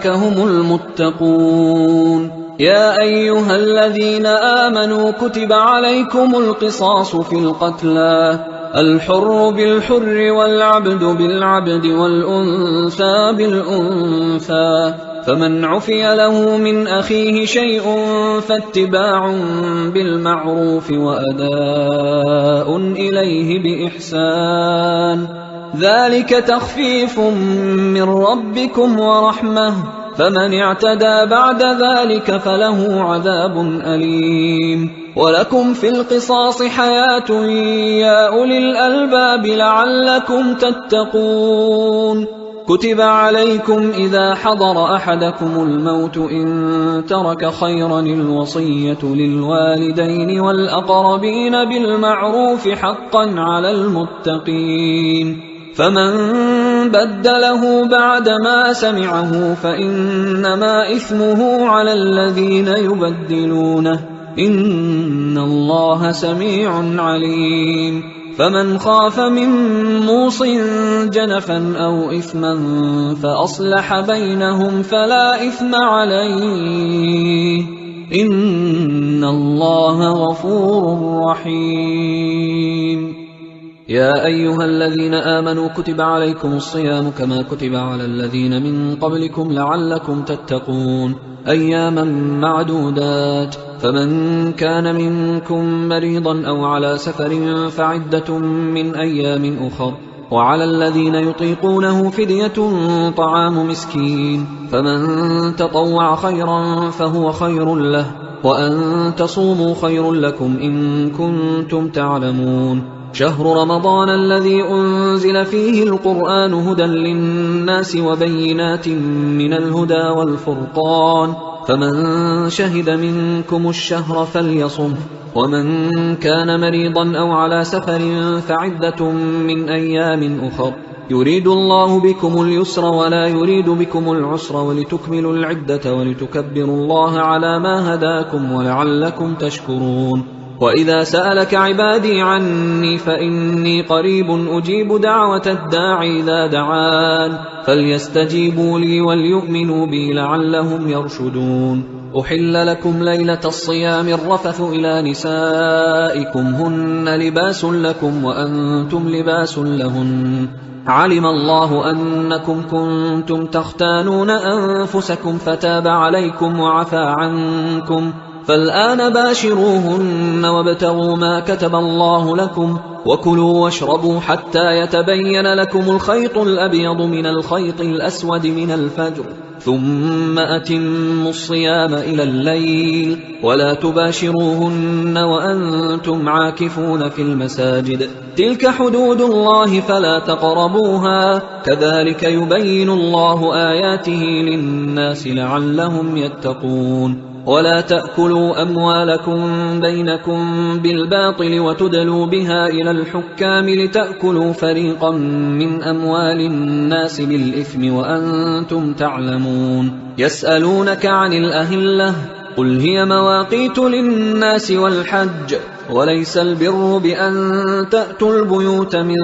A: هم المتقون يا أيها الذين آمنوا كتب عليكم القصاص في القتلى الحر بالحر والعبد بالعبد والأنثى بالأنثى فمن عفي له من أخيه شيء فاتباع بالمعروف وأداء إليه بإحسان ذلك تخفيف من ربكم ورحمة فمن اعتدى بعد ذلك فله عذاب أليم ولكم في القصاص حياة يا أولي الألباب لعلكم تتقون كتب عليكم إذا حضر أحدكم الموت إن ترك خيرا الوصية للوالدين والأقربين بالمعروف حقا على المتقين فمن بدله بعدما سمعه فإنما إثمه على الذين يبدلونه إن الله سميع عليم فمن خاف من موص جنفا أو إثما فأصلح بينهم فلا إثم عليه إن الله غفور رحيم. يا أيها الذين آمنوا كتب عليكم الصيام كما كتب على الذين من قبلكم لعلكم تتقون أياما معدودات، فمن كان منكم مريضا أو على سفر فعدة من أيام أخر، وعلى الذين يطيقونه فدية طعام مسكين، فمن تطوع خيرا فهو خير له، وأن تصوموا خير لكم إن كنتم تعلمون. شهر رمضان الذي أنزل فيه القرآن هدى للناس وبينات من الهدى والفرقان، فمن شهد منكم الشهر فليصمه، ومن كان مريضا أو على سفر فعدة من أيام أخر، يريد الله بكم اليسر ولا يريد بكم العسر ولتكملوا العدة ولتكبروا الله على ما هداكم ولعلكم تشكرون. وإذا سألك عبادي عني فإني قريب أجيب دعوة الداعي إذا دعان، فليستجيبوا لي وليؤمنوا بي لعلهم يرشدون. أحل لكم ليلة الصيام الرفث إلى نسائكم هن لباس لكم وأنتم لباس لهن، علم الله أنكم كنتم تختانون أنفسكم فتاب عليكم وعفى عنكم، فالآن باشروهن وابتغوا ما كتب الله لكم، وكلوا واشربوا حتى يتبين لكم الخيط الأبيض من الخيط الأسود من الفجر، ثم أتموا الصيام إلى الليل، ولا تباشروهن وأنتم عاكفون في المساجد، تلك حدود الله فلا تقربوها، كذلك يبين الله آياته للناس لعلهم يتقون. ولا تأكلوا أموالكم بينكم بالباطل وتدلوا بها إلى الحكام لتأكلوا فريقا من أموال الناس بالإثم وأنتم تعلمون. يسألونك عن الأهلة قل هي مواقيت للناس والحج، وليس البر بأن تأتوا البيوت من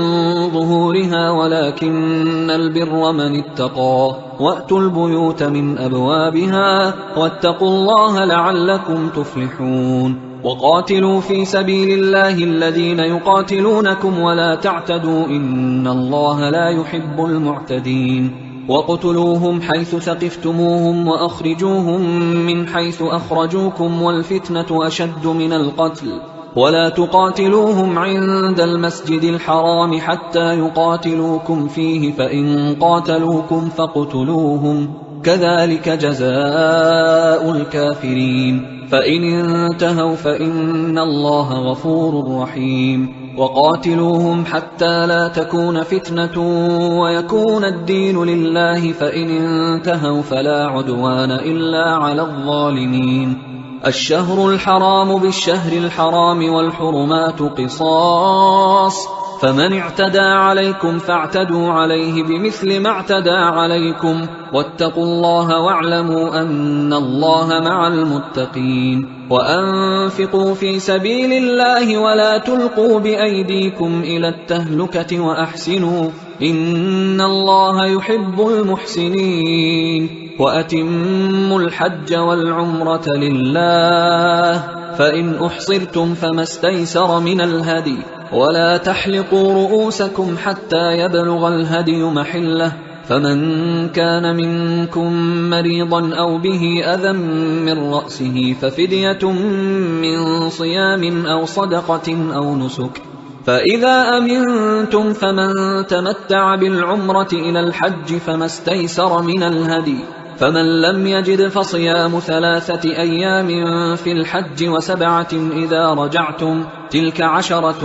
A: ظهورها ولكن البر من اتقى، وأتوا البيوت من أبوابها واتقوا الله لعلكم تفلحون. وقاتلوا في سبيل الله الذين يقاتلونكم ولا تعتدوا إن الله لا يحب المعتدين. وقتلوهم حيث ثقفتموهم وأخرجوهم من حيث أخرجوكم والفتنة أشد من القتل، ولا تقاتلوهم عند المسجد الحرام حتى يقاتلوكم فيه، فإن قاتلوكم فاقتلوهم، كذلك جزاء الكافرين، فإن انتهوا فإن الله غفور رحيم. وقاتلوهم حتى لا تكون فتنة ويكون الدين لله، فإن انتهوا فلا عدوان إلا على الظالمين. الشهر الحرام بالشهر الحرام والحرمات قصاص، فمن اعتدى عليكم فاعتدوا عليه بمثل ما اعتدى عليكم، واتقوا الله واعلموا أن الله مع المتقين. وأنفقوا في سبيل الله ولا تلقوا بأيديكم إلى التهلكة وأحسنوا إن الله يحب المحسنين. وأتموا الحج والعمرة لله، فإن أحصرتم فما استيسر من الهدي، ولا تحلقوا رؤوسكم حتى يبلغ الهدي محله، فمن كان منكم مريضا أو به أذى من رأسه ففدية من صيام أو صدقة أو نسك، فإذا أمنتم فمن تمتع بالعمرة إلى الحج فما استيسر من الهدي، فمن لم يجد فصيام 3 أيام في الحج و7 إذا رجعتم، تلك 10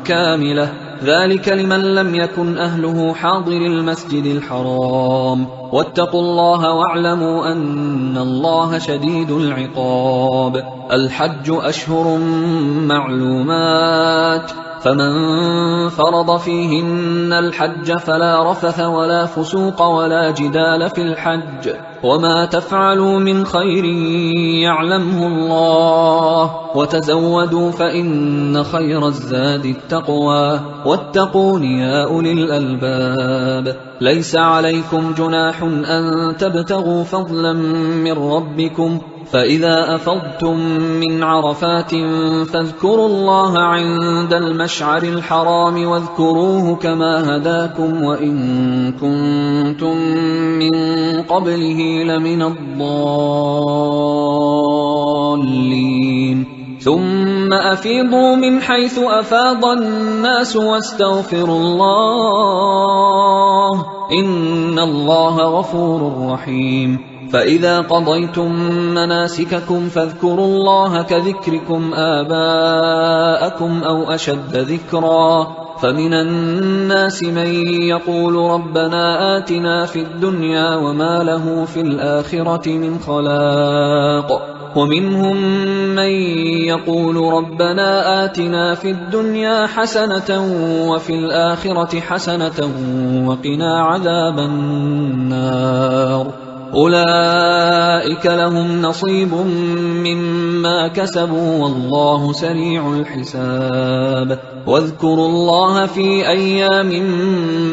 A: كاملة، ذلك لمن لم يكن أهله حاضر المسجد الحرام. واتقوا الله واعلموا أن الله شديد العقاب. الحج أشهر معلومات، فمن فرض فيهن الحج فلا رفث ولا فسوق ولا جدال في الحج وما تفعلوا من خير يعلمه الله وتزودوا فإن خير الزاد التقوى واتقون يا أولي الألباب ليس عليكم جناح أن تبتغوا فضلا من ربكم فإذا أفضتم من عرفات فاذكروا الله عند المشعر الحرام واذكروه كما هداكم وإن كنتم من قبله لمن الضالين ثم أفيضوا من حيث أفاض الناس واستغفروا الله إن الله غفور رحيم فإذا قضيتم مناسككم فاذكروا الله كذكركم آباءكم أو أشد ذكرا فمن الناس من يقول ربنا آتنا في الدنيا وما له في الآخرة من خلاق ومنهم من يقول ربنا آتنا في الدنيا حسنة وفي الآخرة حسنة وقنا عذاب النار أولئك لهم نصيب مما كسبوا والله سريع الحساب واذكروا الله في أيام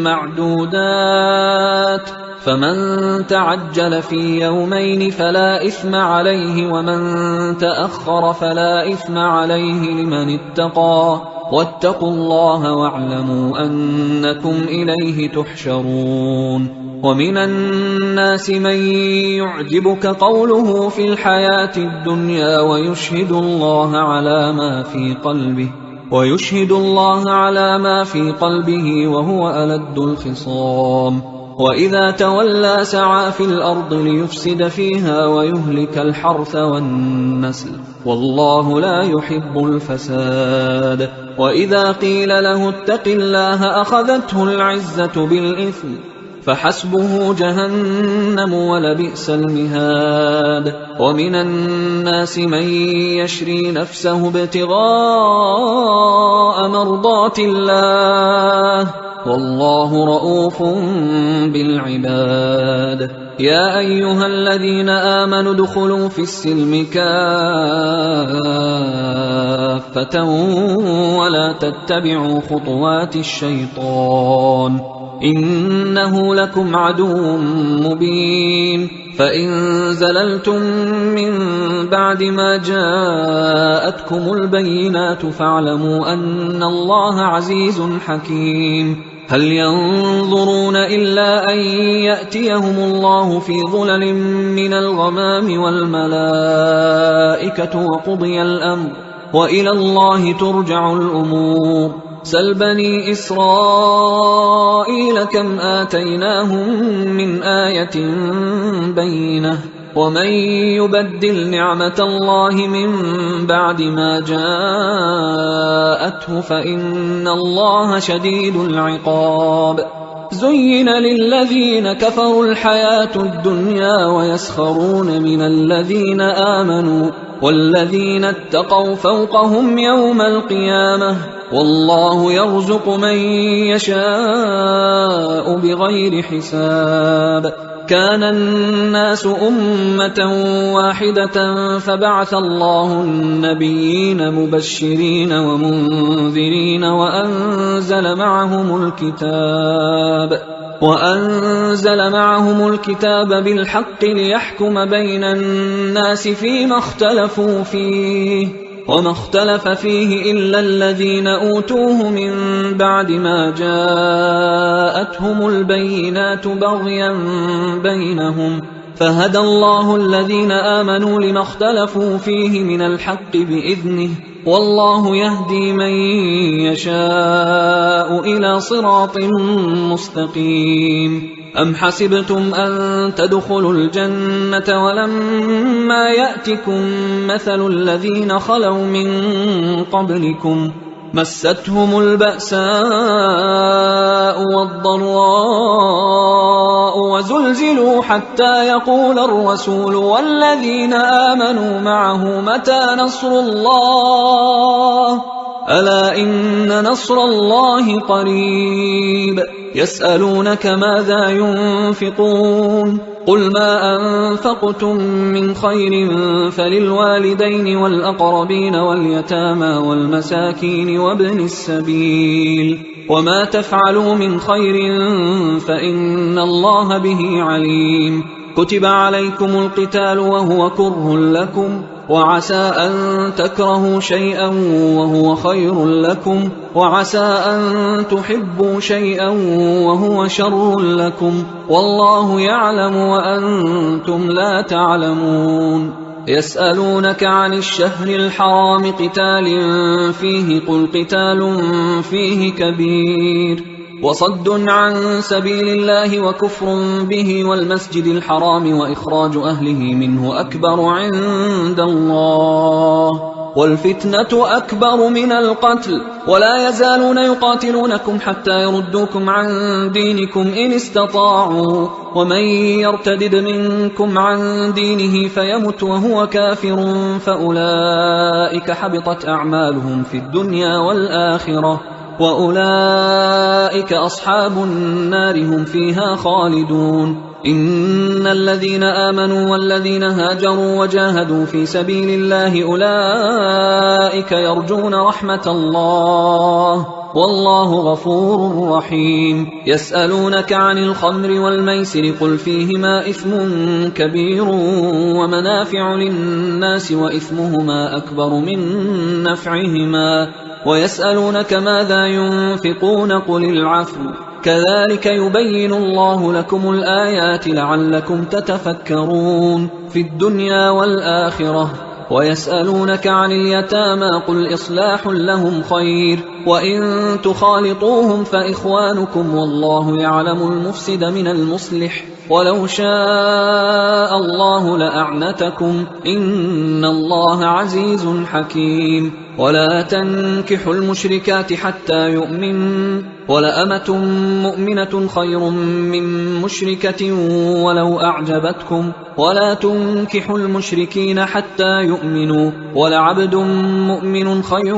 A: معدودات فمن تعجل في يومين فلا إثم عليه ومن تأخر فلا إثم عليه لمن اتقى واتقوا الله واعلموا أنكم إليه تحشرون ومن الناس من يعجبك قوله في الحياة الدنيا ويشهد الله على ما في قلبه وهو ألد الخصام وإذا تولى سعى في الأرض ليفسد فيها ويهلك الحرث والنسل والله لا يحب الفساد وإذا قيل له اتق الله أخذته العزة بالإثم فحسبه جهنم ولبئس المهاد ومن الناس من يشري نفسه ابتغاء مرضات الله والله رؤوف بالعباد يا أيها الذين آمنوا ادخلوا في السلم كافة ولا تتبعوا خطوات الشيطان إنه لكم عدو مبين فإن زللتم من بعد ما جاءتكم البينات فاعلموا أن الله عزيز حكيم هل ينظرون إلا أن يأتيهم الله في ظلل من الغمام والملائكة وقضي الأمر وإلى الله ترجع الأمور سل بني إسرائيل كم آتيناهم من آية بينة ومن يبدل نعمة الله من بعد ما جاءته فإن الله شديد العقاب زين للذين كفروا الحياة الدنيا ويسخرون من الذين آمنوا والذين اتقوا فوقهم يوم القيامة والله يرزق من يشاء بغير حساب كان الناس أمة واحدة فبعث الله النبيين مبشرين ومنذرين وأنزل معهم الكتاب بالحق ليحكم بين الناس فيما اختلفوا فيه وما اختلف فيه إلا الذين أوتوه من بعد ما جاءتهم البينات بغيا بينهم فهدى الله الذين آمنوا لما اختلفوا فيه من الحق بإذنه والله يهدي من يشاء إلى صراط مستقيم أم حسبتم أن تدخلوا الجنة ولما يأتكم مثل الذين خلوا من قبلكم مستهم البأساء والضراء وزلزلوا حتى يقول الرسول والذين آمنوا معه متى نصر الله ألا إن نصر الله قريب يسألونك ماذا ينفقون قل ما أنفقتم من خير فللوالدين والأقربين واليتامى والمساكين وابن السبيل وما تفعلوا من خير فإن الله به عليم كتب عليكم القتال وهو كره لكم وعسى أن تكرهوا شيئا وهو خير لكم وعسى أن تحبوا شيئا وهو شر لكم والله يعلم وأنتم لا تعلمون يسألونك عن الشهر الحرام قتال فيه قل قتال فيه كبير وصد عن سبيل الله وكفر به والمسجد الحرام وإخراج أهله منه أكبر عند الله والفتنة أكبر من القتل ولا يزالون يقاتلونكم حتى يردوكم عن دينكم إن استطاعوا ومن يرتدد منكم عن دينه فيمت وهو كافر فأولئك حبطت أعمالهم في الدنيا والآخرة وأولئك أصحاب النار هم فيها خالدون إن الذين آمنوا والذين هاجروا وجاهدوا في سبيل الله أولئك يرجون رحمة الله والله غفور رحيم يسألونك عن الخمر والميسر قل فيهما إثم كبير ومنافع للناس وإثمهما أكبر من نفعهما ويسألونك ماذا ينفقون قل العفو كذلك يبين الله لكم الآيات لعلكم تتفكرون في الدنيا والآخرة ويسألونك عن اليتامى قل إصلاح لهم خير وإن تخالطوهم فإخوانكم والله يعلم المفسد من المصلح ولو شاء الله لأعنتكم إن الله عزيز حكيم ولا تنكحوا المشركات حتى يؤمنوا ولأمة مؤمنة خير من مشركة ولو أعجبتكم ولا تنكحوا المشركين حتى يؤمنوا ولعبد مؤمن خير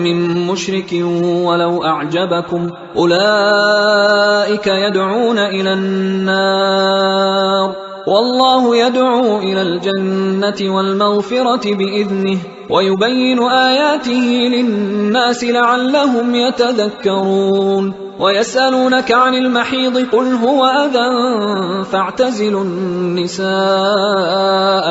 A: من مشرك ولو أعجبكم أولئك يدعون إلى النار والله يدعو إلى الجنة والمغفرة بإذنه ويبين آياته للناس لعلهم يتذكرون ويسألونك عن المحيض قل هو أذى فاعتزلوا النساء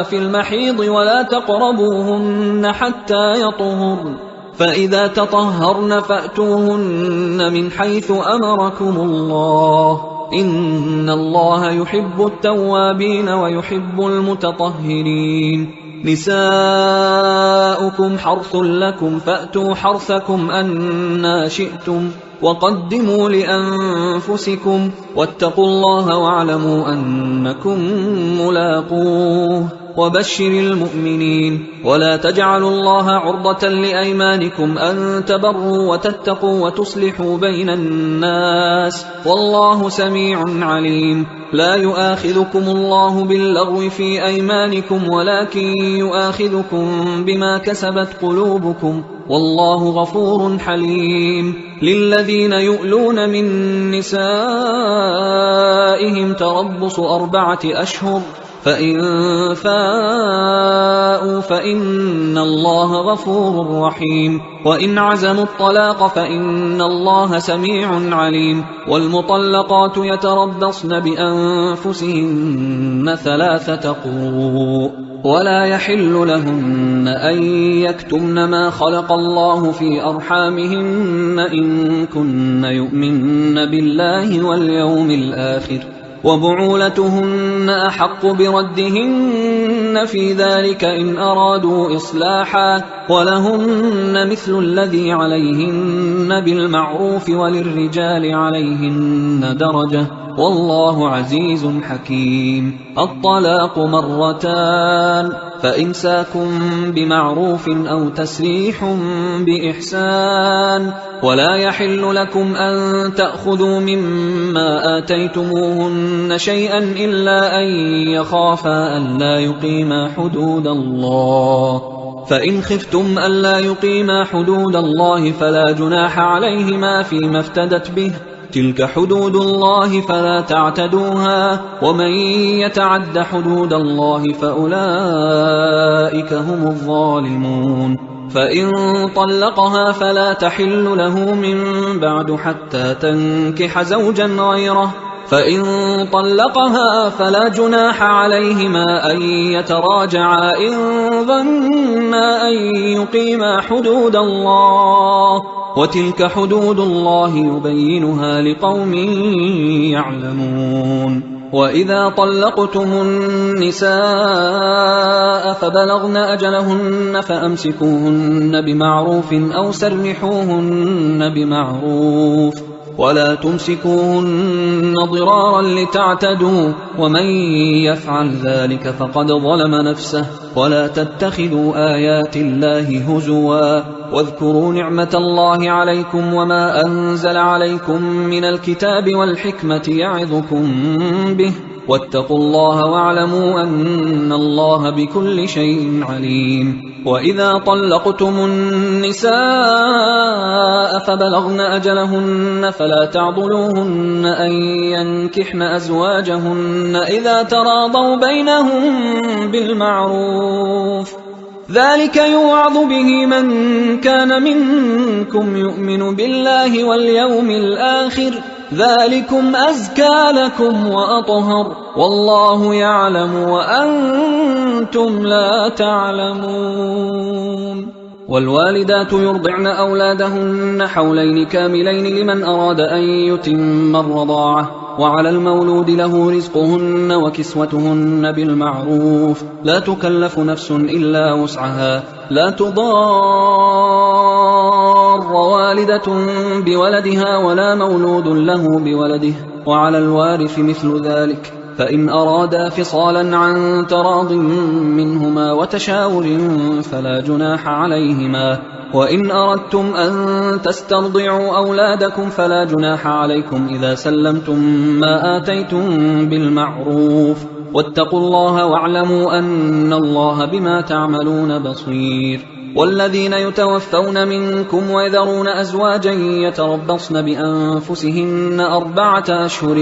A: في المحيض ولا تقربوهن حتى يطهرن فإذا تطهرن فأتوهن من حيث أمركم الله إن الله يحب التوابين ويحب المتطهرين نساؤكم حرث لكم فأتوا حرثكم أنى شئتم وقدموا لأنفسكم واتقوا الله واعلموا أنكم ملاقوه وبشر المؤمنين ولا تجعلوا الله عرضة لأيمانكم أن تبروا وتتقوا وتصلحوا بين الناس والله سميع عليم لا يؤاخذكم الله باللغو في أيمانكم ولكن يؤاخذكم بما كسبت قلوبكم والله غفور حليم للذين يؤلون من نسائهم تربص 4 أشهر فإن فاءوا فإن الله غفور رحيم وإن عزموا الطلاق فإن الله سميع عليم والمطلقات يتربصن بأنفسهن 3 قروء ولا يحل لهن أن يكتمن ما خلق الله في أرحامهن إن كن يؤمن بالله واليوم الآخر وبعولتهن أحق بردهن في ذلك إن أرادوا إصلاحا ولهن مثل الذي عليهن بالمعروف وللرجال عليهن درجة والله عزيز حكيم الطلاق 2 فإمساك بمعروف أو تسريح بإحسان ولا يحل لكم أن تأخذوا مما آتيتموهن شيئا إلا أن يخافا ألا يقيما حدود الله فإن خفتم ألا يقيما حدود الله فلا جناح عليهما فيما افتدت به، تلك حدود الله فلا تعتدوها، ومن يتعد حدود الله فأولئك هم الظالمون. فإن طلقها فلا تحل له من بعد حتى تنكح زوجا غيره، فإن طلقها فلا جناح عليهما أن يتراجعا إن ظنا أن يقيما حدود الله، وتلك حدود الله يبينها لقوم يعلمون. وإذا طلقتم النساء فبلغن أجلهن فأمسكوهن بمعروف أو سرحوهن بمعروف، ولا تمسكوهن ضرارا لتعتدوا، ومن يفعل ذلك فقد ظلم نفسه. ولا تتخذوا آيات الله هزوا، واذكروا نعمة الله عليكم وما أنزل عليكم من الكتاب والحكمة يعظكم به، واتقوا الله واعلموا أن الله بكل شيء عليم. وإذا طلقتم النساء فبلغن أجلهن فلا تعضلوهن أن ينكحن أزواجهن إذا تراضوا بينهم بالمعروف، ذلك يوعظ به من كان منكم يؤمن بالله واليوم الآخر، ذلكم أزكى لكم وأطهر، والله يعلم وأنتم لا تعلمون. والوالدات يرضعن أولادهن حولين كاملين لمن أراد أن يتم الرضاعة، وعلى المولود له رزقهن وكسوتهن بالمعروف، لا تكلف نفس إلا وسعها، لا تضار والدة بولدها ولا مولود له بولده، وعلى الوارث مثل ذلك، فإن أرادا فصالا عن تراض منهما وتشاور فلا جناح عليهما. وإن أردتم أن تسترضعوا أولادكم فلا جناح عليكم إذا سلمتم ما آتيتم بالمعروف، واتقوا الله واعلموا أن الله بما تعملون بصير. والذين يتوفون منكم ويذرون أزواجا يتربصن بأنفسهن 4 أشهر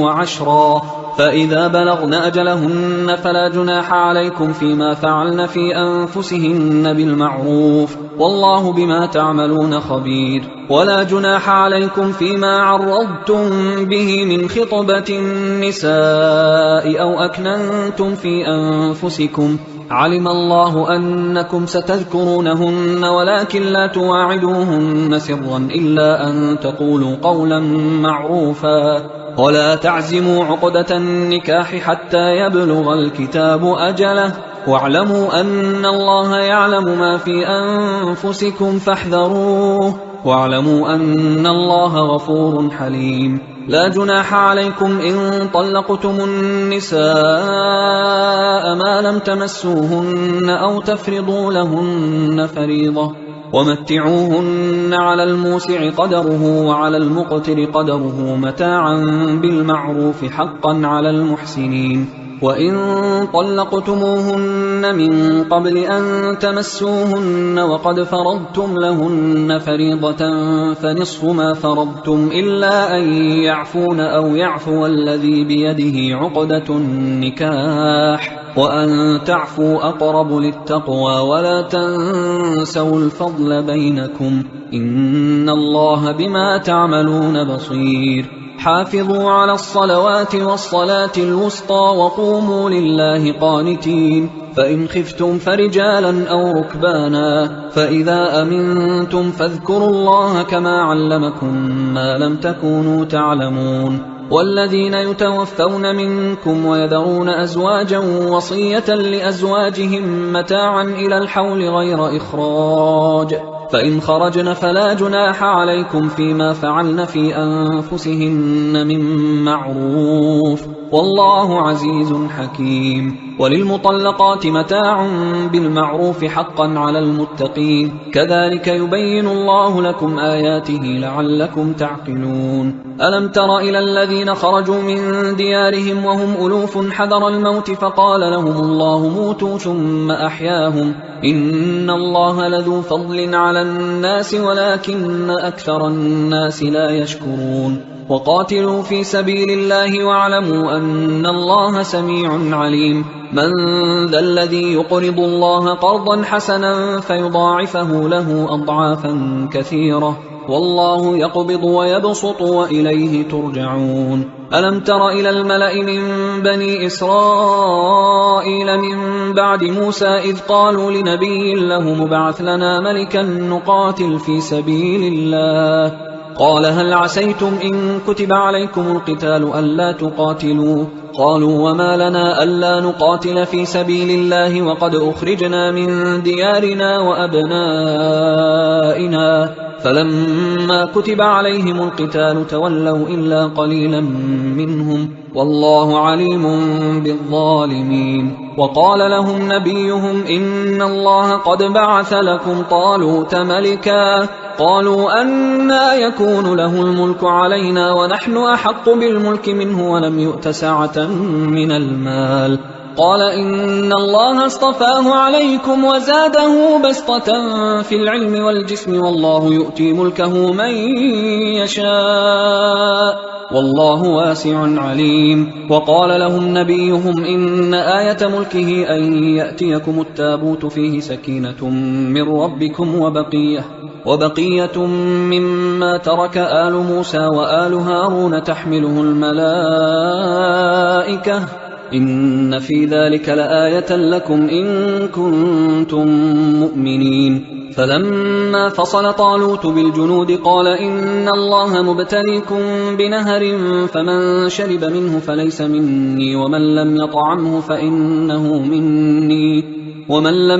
A: و10، فإذا بلغن أجلهن فلا جناح عليكم فيما فعلن في أنفسهن بالمعروف، والله بما تعملون خبير. ولا جناح عليكم فيما عرضتم به من خطبة النساء أو أكننتم في أنفسكم، علم الله أنكم ستذكرونهن ولكن لا تواعدوهن سرا إلا أن تقولوا قولا معروفا، ولا تعزموا عقدة النكاح حتى يبلغ الكتاب أجله، واعلموا أن الله يعلم ما في أنفسكم فاحذروه، واعلموا أن الله غفور حليم. لا جناح عليكم إن طلقتم النساء ما لم تمسوهن أو تفرضوا لهن فريضة، ومتعوهن على الموسع قدره وعلى المقتر قدره متاعا بالمعروف حقا على المحسنين. وإن طلقتموهن من قبل أن تمسوهن وقد فرضتم لهن فريضة فنصف ما فرضتم إلا أن يعفون أو يعفو الذي بيده عقدة النكاح، وأن تعفوا أقرب للتقوى، ولا تنسوا الفضل بينكم، إن الله بما تعملون بصير. حافظوا على الصلوات والصلاة الوسطى وقوموا لله قانتين، فإن خفتم فرجالا أو ركبانا، فإذا أمنتم فاذكروا الله كما علمكم ما لم تكونوا تعلمون. والذين يتوفون منكم ويذرون أزواجا وصية لأزواجهم متاعا إلى الحول غير إخراج، فإن خرجن فلا جناح عليكم فيما فعلن في أنفسهن من معروف، والله عزيز حكيم. وللمطلقات متاع بالمعروف حقا على المتقين، كذلك يبين الله لكم آياته لعلكم تعقلون. ألم تر إلى الذين خرجوا من ديارهم وهم ألوف حذر الموت فقال لهم الله موتوا ثم أحياهم، إن الله لذو فضل على الناس ولكن أكثر الناس لا يشكرون. وقاتلوا في سبيل الله واعلموا أن الله سميع عليم. من ذا الذي يقرض الله قرضا حسنا فيضاعفه له أضعافا كثيرة، والله يقبض ويبسط وإليه ترجعون. ألم تر إلى الملأ من بني إسرائيل من بعد موسى إذ قالوا لنبي له مبعث لنا ملكا نقاتل في سبيل الله، قال هل عسيتم إن كتب عليكم القتال ألا تقاتلوا؟ قالوا وما لنا ألا نقاتل في سبيل الله وقد أخرجنا من ديارنا وأبنائنا، فلما كتب عليهم القتال تولوا إلا قليلا منهم، والله عليم بالظالمين. وقال لهم نبيهم إن الله قد بعث لكم طالوت ملكا، قالوا أنى يكون له الملك علينا ونحن أحق بالملك منه ولم يؤت سعة من المال، قال إن الله اصطفاه عليكم وزاده بسطة في العلم والجسم والله يؤتي ملكه من يشاء والله واسع عليم. وقال لهم نبيهم إن آية ملكه أن يأتيكم التابوت فيه سكينة من ربكم وبقية مما ترك آل موسى وآل هارون تحمله الملائكة، إن في ذلك لآية لكم إن كنتم مؤمنين. فلما فصل طالوت بالجنود قال إن الله مبتليكم بنهر فمن شرب منه فليس مني ومن لم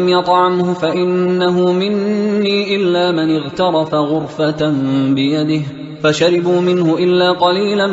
A: يطعمه فإنه مني إلا من اغترف غرفة بيده، فشربوا منه إلا قليلا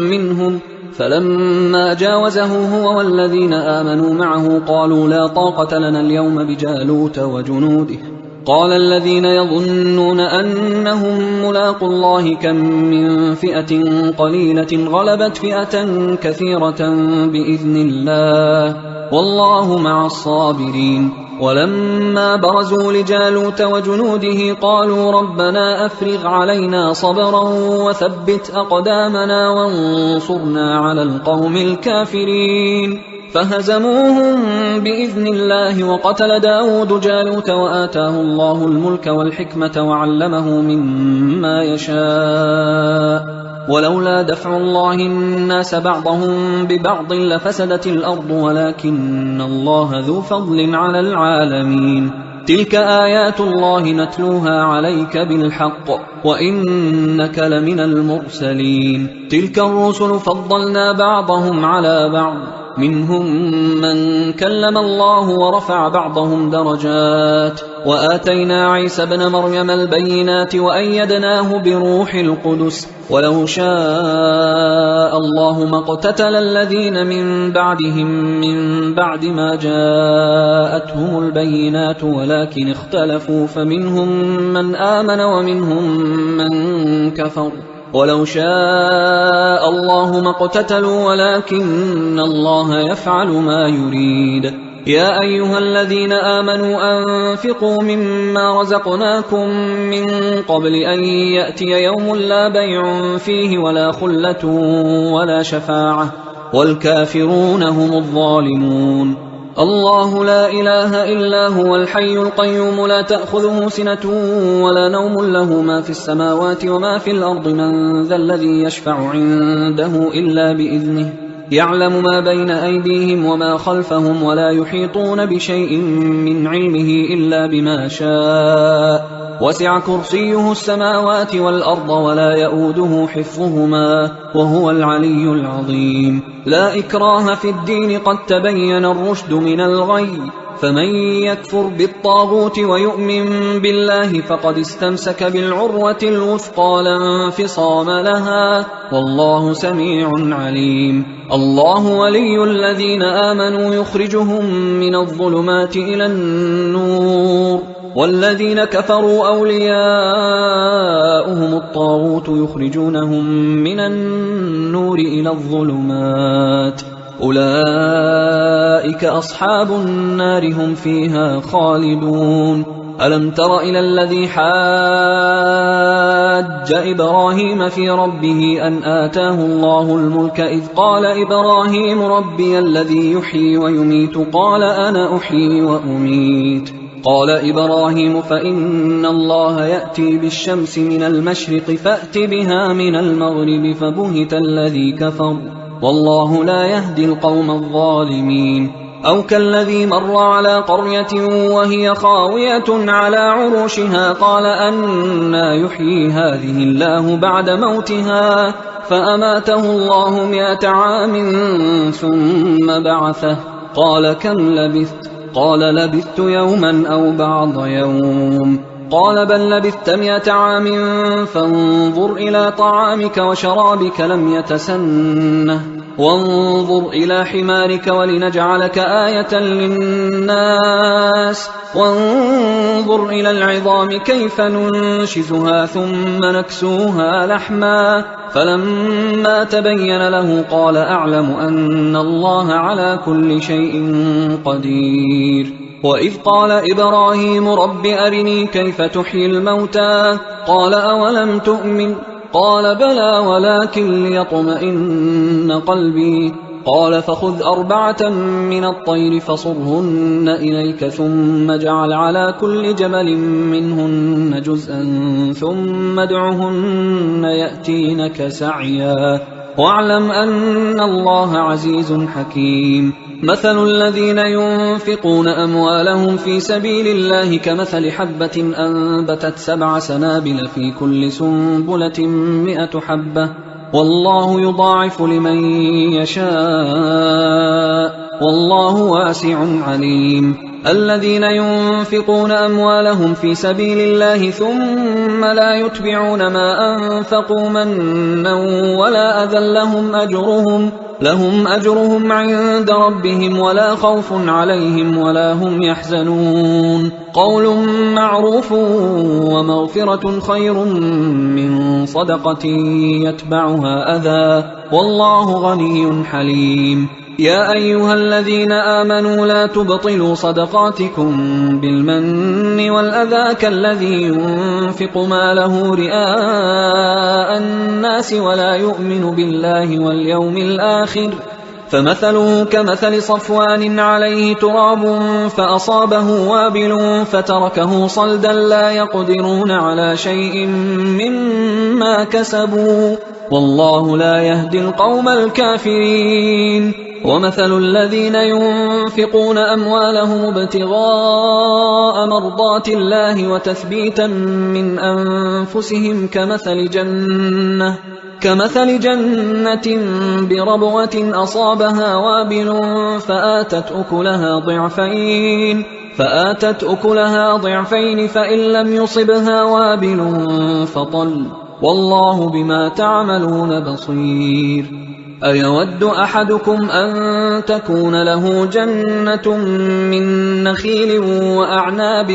A: منهم. فلما جاوزه هو والذين آمنوا معه قالوا لا طاقة لنا اليوم بجالوت وجنوده. قال الذين يظنون أنهم ملاقوا الله كم من فئة قليلة غلبت فئة كثيرة بإذن الله والله مع الصابرين. ولما برزوا لجالوت وجنوده قالوا ربنا أفرغ علينا صبرا وثبت أقدامنا وانصرنا على القوم الكافرين، فهزموهم بإذن الله. وقتل داود جالوت وآتاه الله الملك والحكمة وعلمه مما يشاء، ولولا دفع الله الناس بعضهم ببعض لفسدت الأرض ولكن الله ذو فضل على العالمين. تلك آيات الله نتلوها عليك بالحق وإنك لمن المرسلين. تلك الرسل فضلنا بعضهم على بعض، منهم من كلم الله ورفع بعضهم درجات، وآتينا عيسى ابن مريم البينات وأيدناه بروح القدس، ولو شاء الله ما اقتتل الذين من بعدهم من بعد ما جاءتهم البينات ولكن اختلفوا فمنهم من آمن ومنهم من كفر، ولو شاء الله ما اقتتلوا ولكن الله يفعل ما يريد. يا أيها الذين آمنوا أنفقوا مما رزقناكم من قبل أن يأتي يوم لا بيع فيه ولا خلة ولا شفاعة والكافرون هم الظالمون. الله لا إله إلا هو الحي القيوم لا تأخذه سنة ولا نوم له ما في السماوات وما في الأرض من ذا الذي يشفع عنده إلا بإذنه يعلم ما بين أيديهم وما خلفهم ولا يحيطون بشيء من علمه إلا بما شاء وسع كرسيه السماوات والأرض ولا يؤوده حفظهما وهو العلي العظيم. لا إكراه في الدين قد تبين الرشد من الغي فمن يكفر بالطاغوت ويؤمن بالله فقد استمسك بالعروة الوثقى لا انفصام لها، والله سميع عليم. الله ولي الذين آمنوا يخرجهم من الظلمات إلى النور، والذين كفروا أولياؤهم الطاغوت يخرجونهم من النور إلى الظلمات، أولئك أصحاب النار هم فيها خالدون. ألم تر إلى الذي حاج إبراهيم في ربه أن آتاه الله الملك إذ قال إبراهيم ربي الذي يحيي ويميت قال أنا أحيي وأميت. قال إبراهيم فإن الله يأتي بالشمس من المشرق فأت بها من المغرب فبهت الذي كفر والله لا يهدي القوم الظالمين. أو كالذي مر على قرية وهي خاوية على عروشها قال أنى يحيي هذه الله بعد موتها فأماته الله 100 عام ثم بعثه قال كم لبثت؟ قال لبثت يوما أو بعض يوم. قال بل لبثت 100 عام فانظر إلى طعامك وشرابك لم يتسنه وانظر إلى حمارك ولنجعلك آية للناس وانظر إلى العظام كيف ننشزها ثم نكسوها لحما فلما تبين له قال أعلم أن الله على كل شيء قدير. وإذ قال إبراهيم رب أرني كيف تحيي الموتى قال أولم تؤمن قال بلى ولكن ليطمئن قلبي قال فخذ 4 من الطير فصرهن إليك ثم اجعل على كل جبل منهن جزءا ثم ادعهن يأتينك سعيا واعلم أن الله عزيز حكيم. مثل الذين ينفقون أموالهم في سبيل الله كمثل حبة أنبتت 7 سنابل في كل سنبلة 100 حبة والله يضاعف لمن يشاء والله واسع عليم. الذين ينفقون أموالهم في سبيل الله ثم لا يتبعون ما أنفقوا منا ولا أذى لهم أجرهم عند ربهم ولا خوف عليهم ولا هم يحزنون. قول معروف ومغفرة خير من صدقة يتبعها أذى والله غني حليم. يا أيها الذين آمنوا لا تبطلوا صدقاتكم بالمن والأذى كالذي ينفق ماله رئاء الناس ولا يؤمن بالله واليوم الآخر فمثله كمثل صفوان عليه تراب فأصابه وابل فتركه صلدا لا يقدرون على شيء مما كسبوا والله لا يهدي القوم الكافرين. ومثل الذين ينفقون أموالهم ابتغاء مرضات الله وتثبيتا من أنفسهم كمثل جنة بربوة أصابها وابل فآتت أكلها ضعفين فإن لم يصبها وابل فطل والله بما تعملون بصير. أيود أحدكم أن تكون له جنة من نخيل وأعناب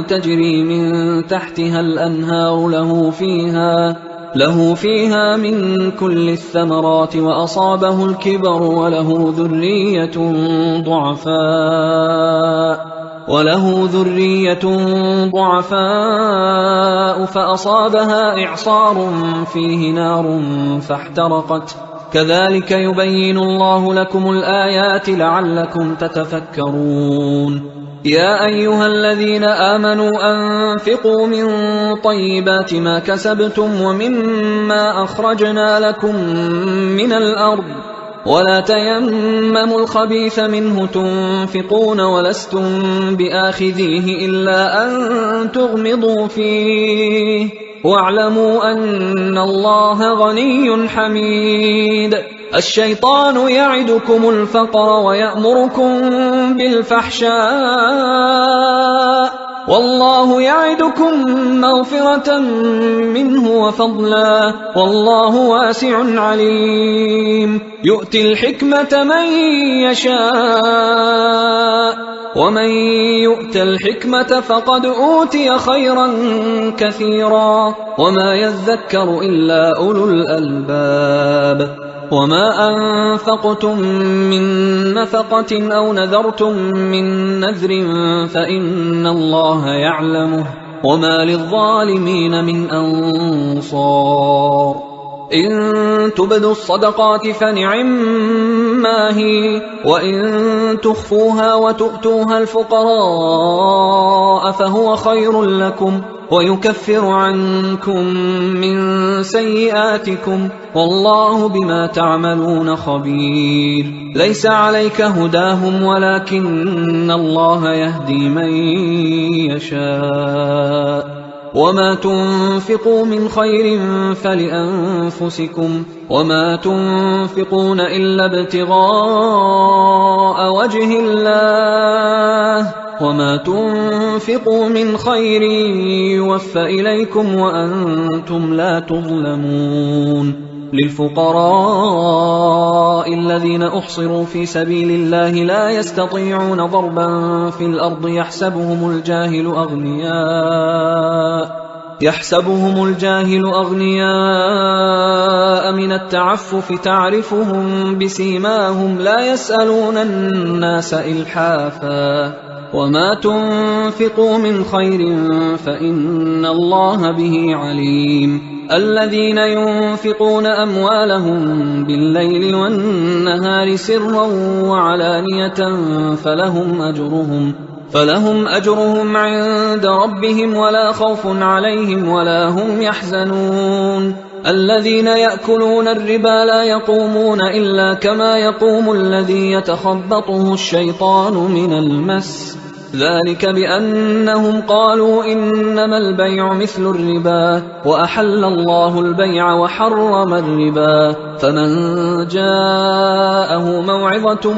A: تجري من تحتها الأنهار له فيها من كل الثمرات وأصابه الكبر وله ذرية ضعفاء فأصابها إعصار فيه نار فاحترقت كذلك يبين الله لكم الآيات لعلكم تتفكرون. يا أيها الذين آمنوا أنفقوا من طيبات ما كسبتم ومما أخرجنا لكم من الأرض ولا تيمموا الخبيث منه تنفقون ولستم بآخذيه إلا أن تغمضوا فيه واعلموا أن الله غني حميد. الشيطان يعدكم الفقر ويأمركم بالفحشاء والله يعدكم مغفرة منه وفضلا والله واسع عليم يؤتي الحكمة من يشاء ومن يؤت الحكمة فقد أوتي خيرا كثيرا وما يذكر إلا أولو الألباب وما أنفقتم من نفقة أو نذرتم من نذر فإن الله يعلمه وما للظالمين من أنصار إن تبدوا الصدقات فنعما هي وإن تخفوها وتؤتوها الفقراء فهو خير لكم ويكفر عنكم من سيئاتكم والله بما تعملون خبير ليس عليك هداهم ولكن الله يهدي من يشاء وما تنفقوا من خير فلأنفسكم وما تنفقون إلا ابتغاء وجه الله وما تنفقوا من خير يوفى إليكم وأنتم لا تظلمون للفقراء الذين أحصروا في سبيل الله لا يستطيعون ضربا في الأرض يحسبهم الجاهل أغنياء من التعفف تعرفهم بسيماهم لا يسألون الناس إلحافا وما تنفقوا من خير فإن الله به عليم الذين ينفقون أموالهم بالليل والنهار سرا وعلانية فلهم أجرهم عند ربهم ولا خوف عليهم ولا هم يحزنون الذين يأكلون الربا لا يقومون إلا كما يقوم الذي يتخبطه الشيطان من المس ذلك بأنهم قالوا إنما البيع مثل الربا وأحل الله البيع وحرم الربا فمن جاءه موعظة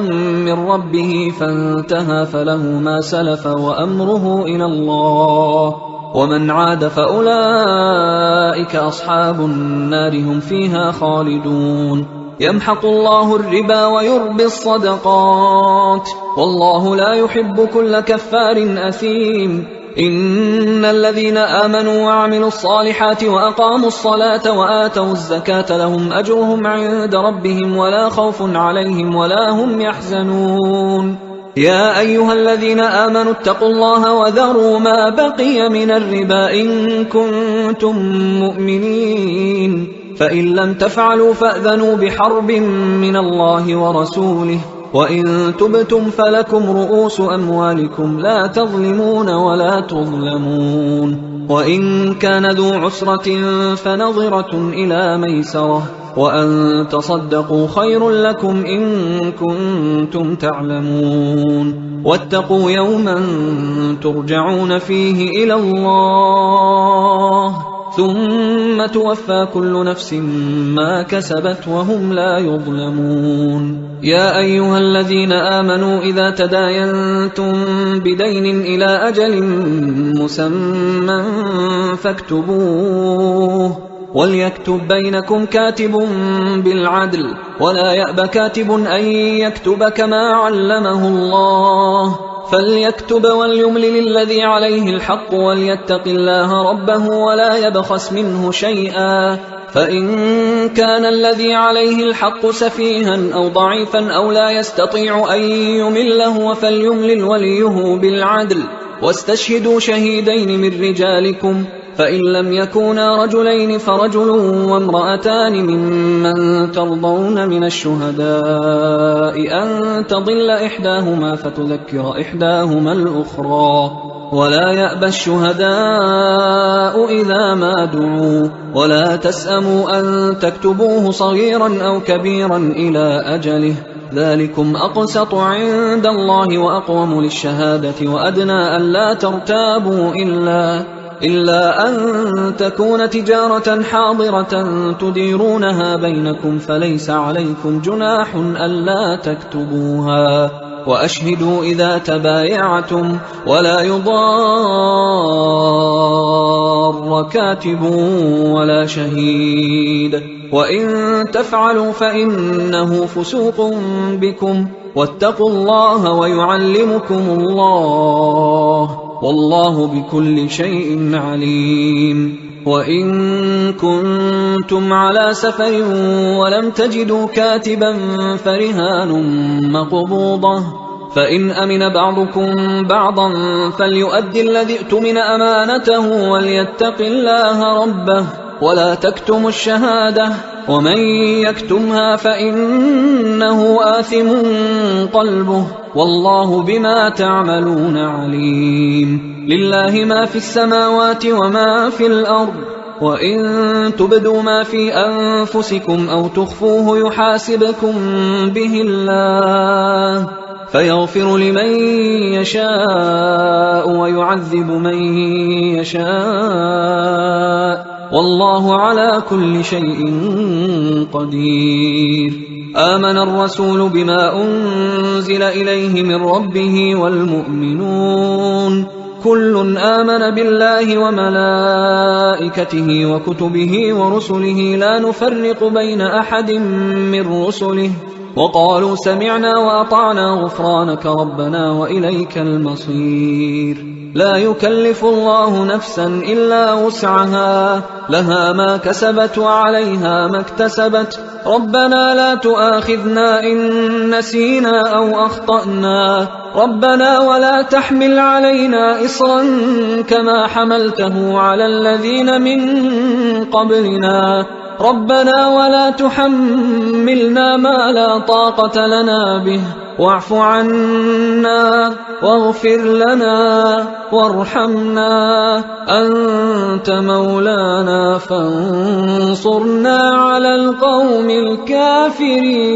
A: من ربه فانتهى فله ما سلف وأمره إلى الله ومن عاد فأولئك أصحاب النار هم فيها خالدون يمحق الله الربا ويربي الصدقات والله لا يحب كل كفار أثيم إن الذين آمنوا وعملوا الصالحات وأقاموا الصلاة وآتوا الزكاة لهم أجرهم عند ربهم ولا خوف عليهم ولا هم يحزنون يا أيها الذين آمنوا اتقوا الله وذروا ما بقي من الربا إن كنتم مؤمنين فإن لم تفعلوا فأذنوا بحرب من الله ورسوله وإن تبتم فلكم رؤوس أموالكم لا تظلمون ولا تظلمون وإن كان ذو عسرة فنظرة إلى ميسرة وأن تصدقوا خير لكم إن كنتم تعلمون واتقوا يوما ترجعون فيه إلى الله ثم توفى كل نفس ما كسبت وهم لا يظلمون يا أيها الذين آمنوا إذا تداينتم بدين إلى أجل مسمى فاكتبوه وليكتب بينكم كاتب بالعدل ولا يأب كاتب أن يكتب كما علمه الله فليكتب وليملل الذي عليه الحق وليتق الله ربه ولا يبخس منه شيئا فإن كان الذي عليه الحق سفيها أو ضعيفا أو لا يستطيع أن يمله فليملل وليه بالعدل واستشهدوا شهيدين من رجالكم فإن لم يكونا رجلين فرجل وامرأتان ممن ترضون من الشهداء أن تضل إحداهما فتذكر إحداهما الأخرى ولا يأبى الشهداء إذا ما دعوا ولا تسأموا أن تكتبوه صغيرا أو كبيرا إلى أجله ذلكم أقسط عند الله وأقوم للشهادة وأدنى ألا ترتابوا إلا أن تكون تجارة حاضرة تديرونها بينكم فليس عليكم جناح ألا تكتبوها، وأشهدوا إذا تبايعتم، ولا يضار كاتب ولا شهيد، وإن تفعلوا فإنه فسوق بكم، واتقوا الله ويعلمكم الله، والله بكل شيء عليم. وإن كنتم على سفر ولم تجدوا كاتبا فرهان مقبوضة، فإن أمن بعضكم بعضا فليؤدي الذي اؤتمن أمانته وليتق الله ربه ولا تكتموا الشهادة، ومن يكتمها فإنه آثم قلبه، والله بما تعملون عليم. لله ما في السماوات وما في الأرض، وإن تبدوا ما في أنفسكم أو تخفوه يحاسبكم به الله، فيغفر لمن يشاء ويعذب من يشاء، والله على كل شيء قدير. آمن الرسول بما أنزل إليه من ربه والمؤمنون كل آمن بالله وملائكته وكتبه ورسله لا نفرق بين أحد من رسله، وقالوا سمعنا وأطعنا غفرانك ربنا وإليك المصير. لا يكلف الله نفسا إلا وسعها، لها ما كسبت وعليها ما اكتسبت، ربنا لا تؤاخذنا إن نسينا أو أخطأنا، ربنا ولا تحمل علينا إصرا كما حملته على الذين من قبلنا، ربنا ولا تحملنا ما لا طاقة لنا به، واعف عنا واغفر لنا وارحمنا، أنت مولانا فانصرنا على القوم الكافرين.